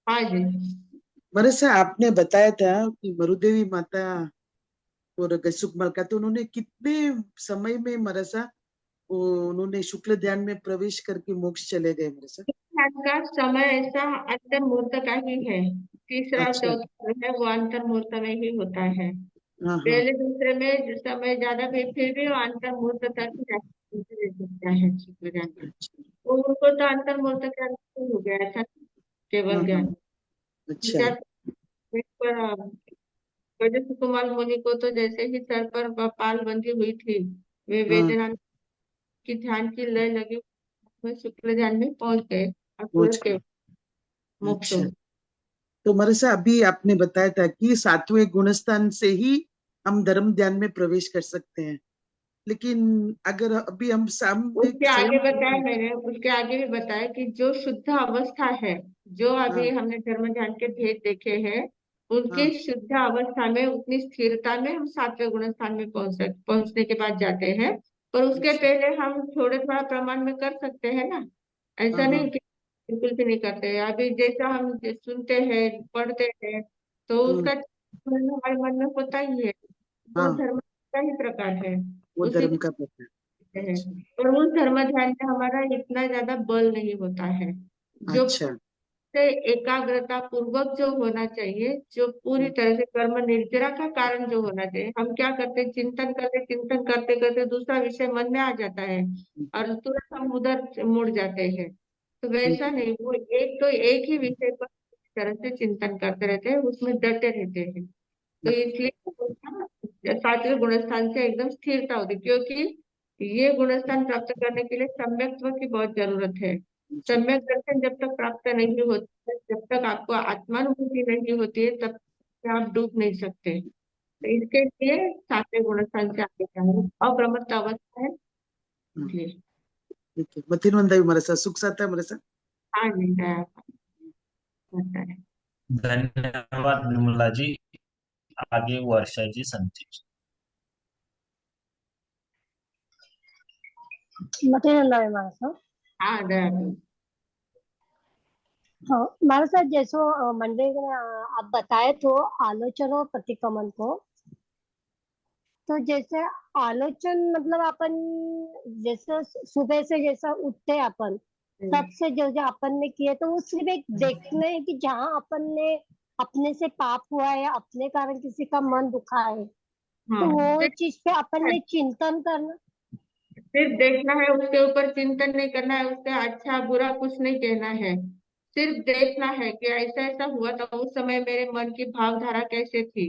हाँ जी, मरसा आपने बताया था कि मरुदेवी माता और सुकमल का, तो उन्होंने कितने समय में मरसा उन्होंने शुक्ल ध्यान में प्रवेश करके मोक्ष चले गए मरसा? का समय ऐसा अंतर मुहूर्त का ही है, तीसरा अच्छा। चौथा जो है वो अंतर मुहूर्त में ही होता है। हाँ हाँ। पहले दूसरे में जो समय ज्यादा फिर भी वो अंतर मुहूर्त तक ही रह सकता है शुक्ल ज्ञान। अच्छा। तो उनको तो अंतर मुहूर्त का अनुकूल हो गया था केवल हाँ ज्ञान। हाँ। अच्छा। विचार पर वजह कुमार मुनि को तो जैसे ही सर पर पाल बंधी हुई थी, वे हाँ, वेदना की ध्यान की लय लगी, वे शुक्ल ध्यान में पहुंच गए और पहुंच पूरे गए। मोक्ष हो अच्छा। तो मरसा अभी आपने बताया था कि 7वें गुणस्थान से ही हम धर्म ध्यान में प्रवेश कर सकते हैं। लेकिन अगर अभी हम सामने उसके आगे स्वयं बताया मैंने, उसके आगे भी बताया कि जो शुद्ध अवस्था है, जो अभी हाँ हमने धर्म ध्यान के भेद देखे हैं, उनके हाँ शुद्ध अवस्था में उतनी स्थिरता में हम सातवें गुण स्थान में पहुंचने के बाद जाते हैं। पर उसके अच्छा पहले हम थोड़े थोड़ा प्रमाण में कर सकते हैं ना, ऐसा हाँ हाँ नहीं कि बिल्कुल भी नहीं करते हैं। अभी जैसा हम सुनते हैं, पढ़ते हैं, तो हम्म, उसका हमारे मन में होता ही है। वो हाँ धर्म का ही प्रकार है, वो उसी धर्म का प्रकार। है। अच्छा और उस धर्म ध्यान में हमारा इतना ज्यादा बल नहीं होता है, जो अच्छा से एकाग्रता पूर्वक जो होना चाहिए, जो पूरी हम्म, तरह से कर्म निर्जरा का कारण जो होना चाहिए। हम क्या करते हैं, चिंतन करते करते दूसरा विषय मन में आ जाता है और तुरंत हम उधर मुड़ जाते हैं। तो वैसा हम्म, नहीं, वो एक तो एक ही विषय पर इस तरह से चिंतन करते रहते हैं, उसमें डटे रहते हैं। तो इसलिए उसका सातवें गुणस्थान से एकदम स्थिरता होती है, क्योंकि ये गुणस्थान प्राप्त करने के लिए सम्यक्त्व की बहुत जरूरत है। अच्छा सम्यक दर्शन जब तक प्राप्त नहीं होता है, जब तक आपको आत्मानुभूति नहीं होती है, तब तक आप डूब नहीं सकते। तो इसके लिए सातवें गुणस्थान से आगे जाना अप्रमत्त अवस्था है, हाँ इसलिए ठीक है मथिन वंदा मरसा सुख साता मरसा हाँ नहीं रहा होता है। धन्यवाद विमला जी। आगे वर्षा जी संधि। मटेरियल नंबर हमारा सा हाँ दया। हाँ हमारे साथ जैसो मंडे में आप बताए तो आलोचन और प्रतिक्रमण को, तो जैसे आलोचन मतलब अपन जैसे सुबह से जैसा उठते अपन तब से जो जो अपन ने किए, तो वो सिर्फ एक देखना है कि जहाँ अपन ने अपने से पाप हुआ है, अपने कारण किसी का मन दुखा है, हाँ, तो वो चीज पे अपन ने चिंतन करना। सिर्फ देखना है, उसके ऊपर चिंतन नहीं करना है, उसका अच्छा बुरा कुछ नहीं कहना है। सिर्फ देखना है कि ऐसा ऐसा हुआ था, उस समय मेरे मन की भावधारा कैसे थी,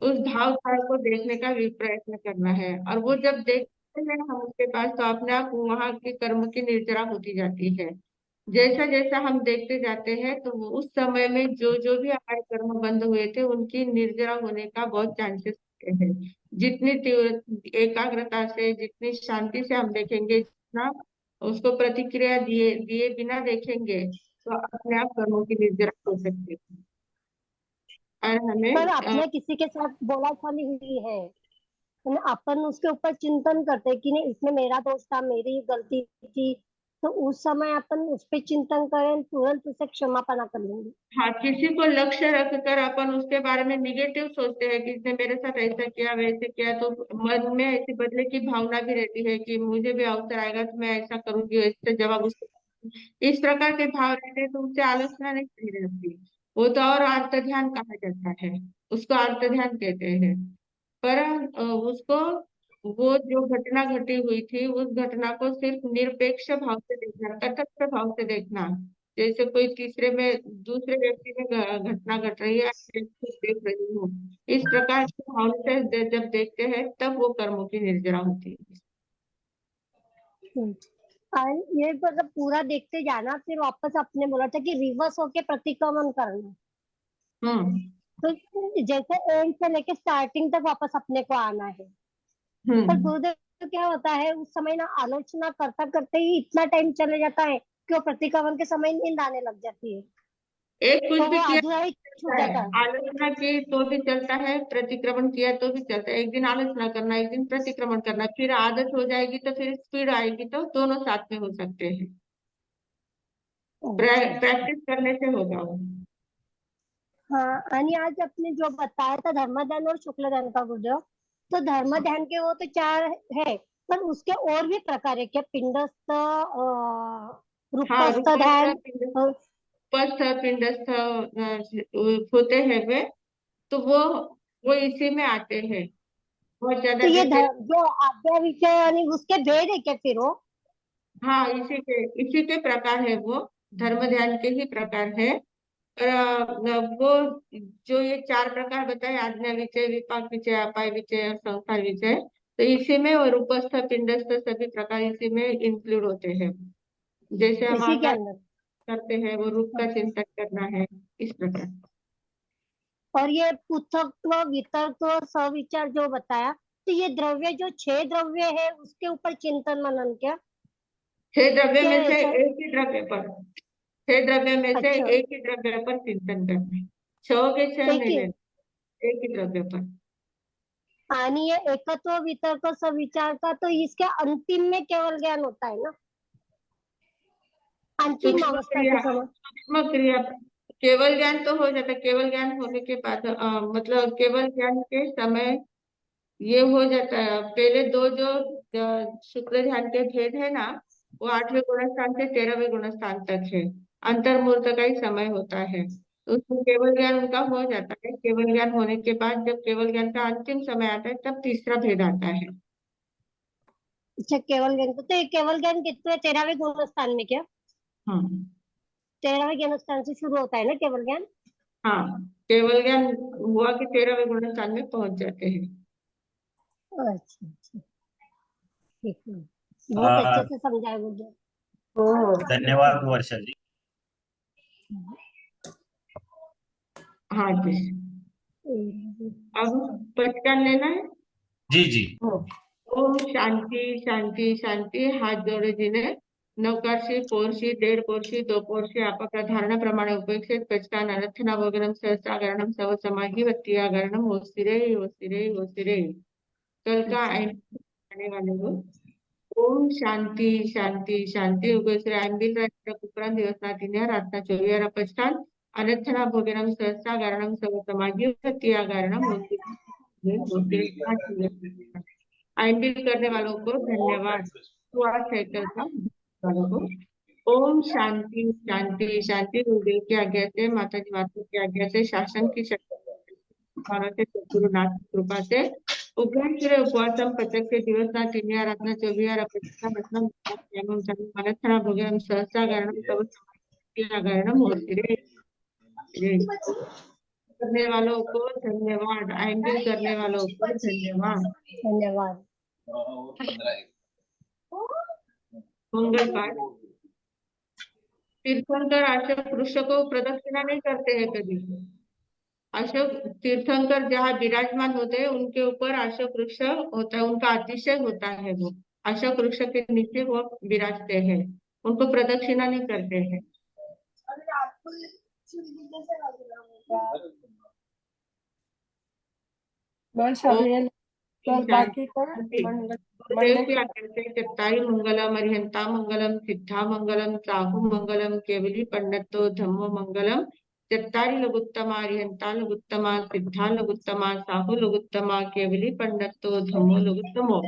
उस भावधारा को देखने का भी प्रयत्न करना है। और वो जब देखते हैं हम उसके पास, तो अपने आप वहां के कर्म की निर्जरा होती जाती है। जैसा जैसा हम देखते जाते हैं, तो वो उस समय में जो जो भी हमारे कर्म बंद हुए थे, उनकी निर्जरा होने का बहुत चांसेस होते हैं। जितनी तीव्र एकाग्रता से, जितनी शांति से हम देखेंगे, जितना उसको प्रतिक्रिया दिए दिए बिना देखेंगे, तो अपने आप कर्मों की निर्जरा हो सकती है। और पर हमें अपने किसी के साथ बोलाचाली हुई है, तो अपन उसके ऊपर चिंतन करते कि नहीं इसमें मेरा दोष था, मेरी गलती थी, तो उस समय अपन उस पर चिंतन करें, तुरंत उसे क्षमापना कर लेंगे। हाँ, किसी को लक्ष्य रखकर अपन उसके बारे में निगेटिव सोचते हैं कि इसने मेरे साथ ऐसा किया वैसे किया, तो मन में ऐसी बदले की भावना भी रहती है कि मुझे भी अवसर आएगा तो मैं ऐसा करूंगी, ऐसे जवाब उसको, इस प्रकार के भाव रहते हैं, तो उससे आलोचना नहीं सही रहती। वो तो और आर्त ध्यान कहा जाता है, उसको आर्त ध्यान कहते हैं। पर उसको, वो जो घटना घटी हुई थी, उस घटना को सिर्फ निरपेक्ष भाव से देखना, तटस्थ भाव से देखना। जैसे कोई तीसरे में, दूसरे व्यक्ति में घटना घट रही है, मैं खुद देख रही हूँ, इस प्रकार के भाव से जब देखते हैं, तब वो कर्मों की निर्जरा होती है। हम्म। और ये मतलब पूरा देखते जाना, फिर वापस अपने बोला था कि रिवर्स होके प्रतिक्रमण करना, हम्म। तो जैसे एंड से लेके स्टार्टिंग तक वापस अपने को आना है। पर हम्म। गुरुदेव तो क्या होता है, उस समय ना आलोचना करता करते ही इतना टाइम चले जाता है कि वो प्रतिक्रमण के समय नींद आने लग जाती है, एक कुछ तो भी वो किया अधूरा ही चलता छूट है, जाता है। आलोचना की तो भी चलता है, प्रतिक्रमण किया तो भी चलता है। एक दिन आलोचना करना, एक दिन प्रतिक्रमण करना, फिर आदत हो जाएगी तो फिर स्पीड आएगी, तो दोनों साथ में हो सकते हैं। अच्छा अच्छा। प्रैक्टिस करने से होगा वो। हाँ, आणि आज आपने जो बताया था धर्म ध्यान और शुक्ल ध्यान का गुरुदेव, तो धर्म ध्यान के वो तो चार है, पर उसके और भी प्रकार है क्या? पिंडस्थ, हाँ, रूपस्थ रूपस्थ ध्यान, उपस्थ पिंडस्थ होते हैं वे, तो वो इसी में आते हैं। बहुत तो ज्यादा ये डिटेल। जो आज्ञा विषय यानी उसके भेद है क्या फिर वो? हाँ, इसी के प्रकार है वो, धर्म ध्यान के ही प्रकार है। और वो जो ये चार प्रकार बताए, आज्ञा विचय, विपाक विचय, अपाय विचय और संसार विचय, तो इसी में, और उपस्थ पिंडस्थ सभी प्रकार इसी में इंक्लूड होते हैं। जैसे हम इसी के आकाश अंदर। करते हैं, वो रूप का चिंतन करना है, इस प्रकार। और ये पृथकत्व, वितर्कत्व, सविचार जो बताया, तो ये द्रव्य जो 6 द्रव्य है उसके ऊपर चिंतन मनन क्या? 6 द्रव्य क्या में से ऐसा? एक ही द्रव्य पर, 6 द्रव्य में से अच्छा, एक ही द्रव्य पर चिंतन करना, 6 के 6 एक नहीं ही। लेना, एक ही द्रव्य पर। आणि ये एकत्व वितर्क सविचार का तो इसके अंतिम में केवल ज्ञान होता है ना, अंतिम सूक्ष्म अवस्था क्रिया, के समय। सूक्ष्म क्रिया, केवल ज्ञान तो हो जाता है, केवल ज्ञान होने के बाद मतलब केवल ज्ञान के समय ये हो जाता है। पहले दो जो शुक्ल ध्यान के भेद है ना, वो 8वें गुणस्थान से 13वें गुणस्थान तक है, अंतर्मुहूर्त का ही समय होता है, तो उसमें केवल ज्ञान उनका हो जाता है। केवल ज्ञान होने के बाद जब केवल ज्ञान का अंतिम समय आता है तब तीसरा भेद आता है। अच्छा, केवल ज्ञान तो ये केवल ज्ञान कितने 13वें गुणस्थान में क्या? हाँ 13वें गुणस्थान से शुरू होता है ना केवल ज्ञान? हाँ, केवल ज्ञान हुआ कि 13वें गुणस्थान में पहुंच जाते हैं। अच्छा अच्छा, ठीक है, बहुत अच्छे से समझाया मुझे। हो धन्यवाद वर्षा जी। हाँ जी, अब पहचान लेना है। जी जी। हो ओम शांति शांति शांती। हात जोडे जिने नवकारशी पोरशी 1.5 पोरशी 2 पोरशी आपका धारणा प्रमाणे उपेक्षित पचकान अनर्थना भोगनम सहस्रागरणम सव समाधि वत्तियागरणम ओसिरे। कल का आने वाले हो। ओम शांति शांति शांती उगवश्री आंबिल रात्र कुकरान दिवसना तिन्या रातना 24 पचकान अनर्थना भोगनम सहस्रागरणम सव समाधि वत्तियागरणम ओसिरे। आईएमपी करने वालों को धन्यवाद। दुआ साइकिल का वालों को ओम शांति शांति शांति। गुरुदेव की आज्ञा से, माता जी माता की आज्ञा से, शासन की शक्ति से, सद्गुरुनाथ की कृपा से उग्र उपवासम प्रत्यक्ष दिवस ना 3 रातना 24 प्रतिष्ठा वचनम एवं मनस्थना भोगनम सहस्रा गणम तब गणम होती करने वालों को धन्यवाद। आईएमपी करने वालों को धन्यवाद। धन्यवाद। मंगल पाठ। तीर्थंकर अशोक वृक्ष को प्रदक्षिणा नहीं करते हैं कभी। अशोक तीर्थंकर जहाँ विराजमान होते हैं उनके ऊपर अशोक वृक्ष होता है, उनका अतिशय होता है। वो अशोक वृक्ष के नीचे वो विराजते हैं, उनको प्रदक्षिणा नहीं करते हैं। बस अब ये तो बाकी का गुरुदेव की आज्ञा से चत्तारी मंगलम अरिहंता मंगलम सिद्धा मंगलम साहु मंगलम केवली पंडितो धम्मो मंगलम चत्तारी लघुत्तमा अरिहंता लघुत्तमा सिद्धा लघुत्तमा साहु लघुत्तमा केवली पंडितो धम्मो लघुत्तमो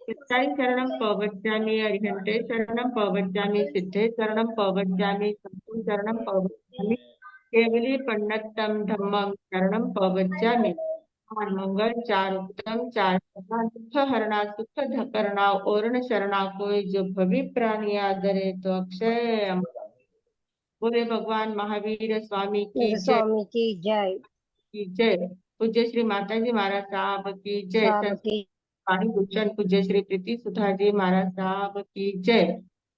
चत्तारी शरणम पवज्जामि अरिहंते शरणम पवज्जामि सिद्धे शरणम पवज्जामि साहु शरणम पवज्जामि केवली पंडितम धम्मम शरणम पवज्जामि। 4 मंगल 4 उत्तम 4 सदा दुख हरणा सुख करना ओरण शरणा कोई जो भवि प्राणी आदरे तो अक्षय अमर। बोले भगवान महावीर स्वामी की जय स्वामी की जय। की जय। पूज्य श्री माता जी महाराज साहब की जय। साहब की वाणी भूषण पूज्य श्री प्रीति सुधा जी महाराज साहब की जय।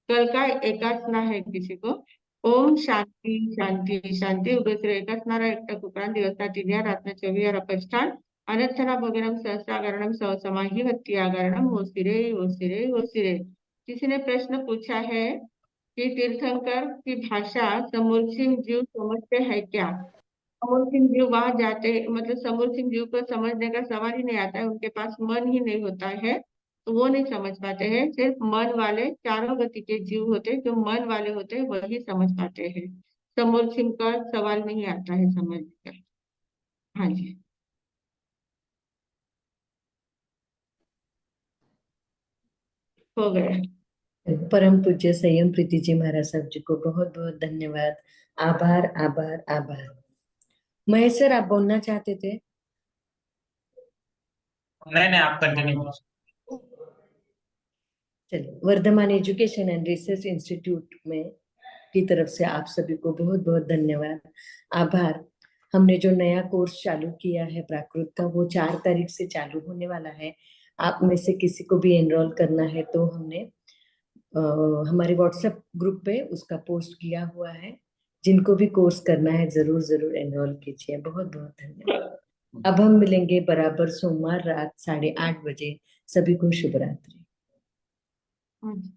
कल का एकासना है किसी को। ओम शांति शांति शांति। उगवश्री एकासनारा एकटा कुकरान दिवसना 3 रातना 24 अपस्थान अनर्थना भोगनम सहस्रागरणम सव समाहि वत्तियागरणम ओसिरे। किसी ने प्रश्न पूछा है कि तीर्थंकर की भाषा समूल सिंह जीव समझते हैं क्या? समूल सिंह जीव वहां जाते, मतलब समूल सिंह जीव को समझने का सवाल ही नहीं आता है, उनके पास मन ही नहीं होता है, तो वो नहीं समझ पाते हैं। सिर्फ मन वाले 4 गति के जीव होते हैं, जो मन वाले होते हैं वही समझ पाते हैं। समूल सिंह का सवाल नहीं आता है समझने का। हाँ जी, हो गया। परम पूज्य संयम प्रीति जी महाराज साहब जी को बहुत बहुत धन्यवाद। आभार आभार आभार। महेश सर, आप बोलना चाहते थे? नहीं आप कंटिन्यू। चलिए, Vardhman education and research institute में की तरफ से आप सभी को बहुत बहुत धन्यवाद, आभार। हमने जो नया कोर्स चालू किया है प्राकृत का, वो 4 तारीख से चालू होने वाला है। आप में से किसी को भी एनरोल करना है तो हमने हमारे व्हाट्सएप ग्रुप पे उसका पोस्ट किया हुआ है। जिनको भी कोर्स करना है जरूर जरूर एनरोल कीजिए। बहुत बहुत धन्यवाद। अब हम मिलेंगे बराबर सोमवार रात 8:30 बजे। सभी को शुभ रात्रि। हाँ जी।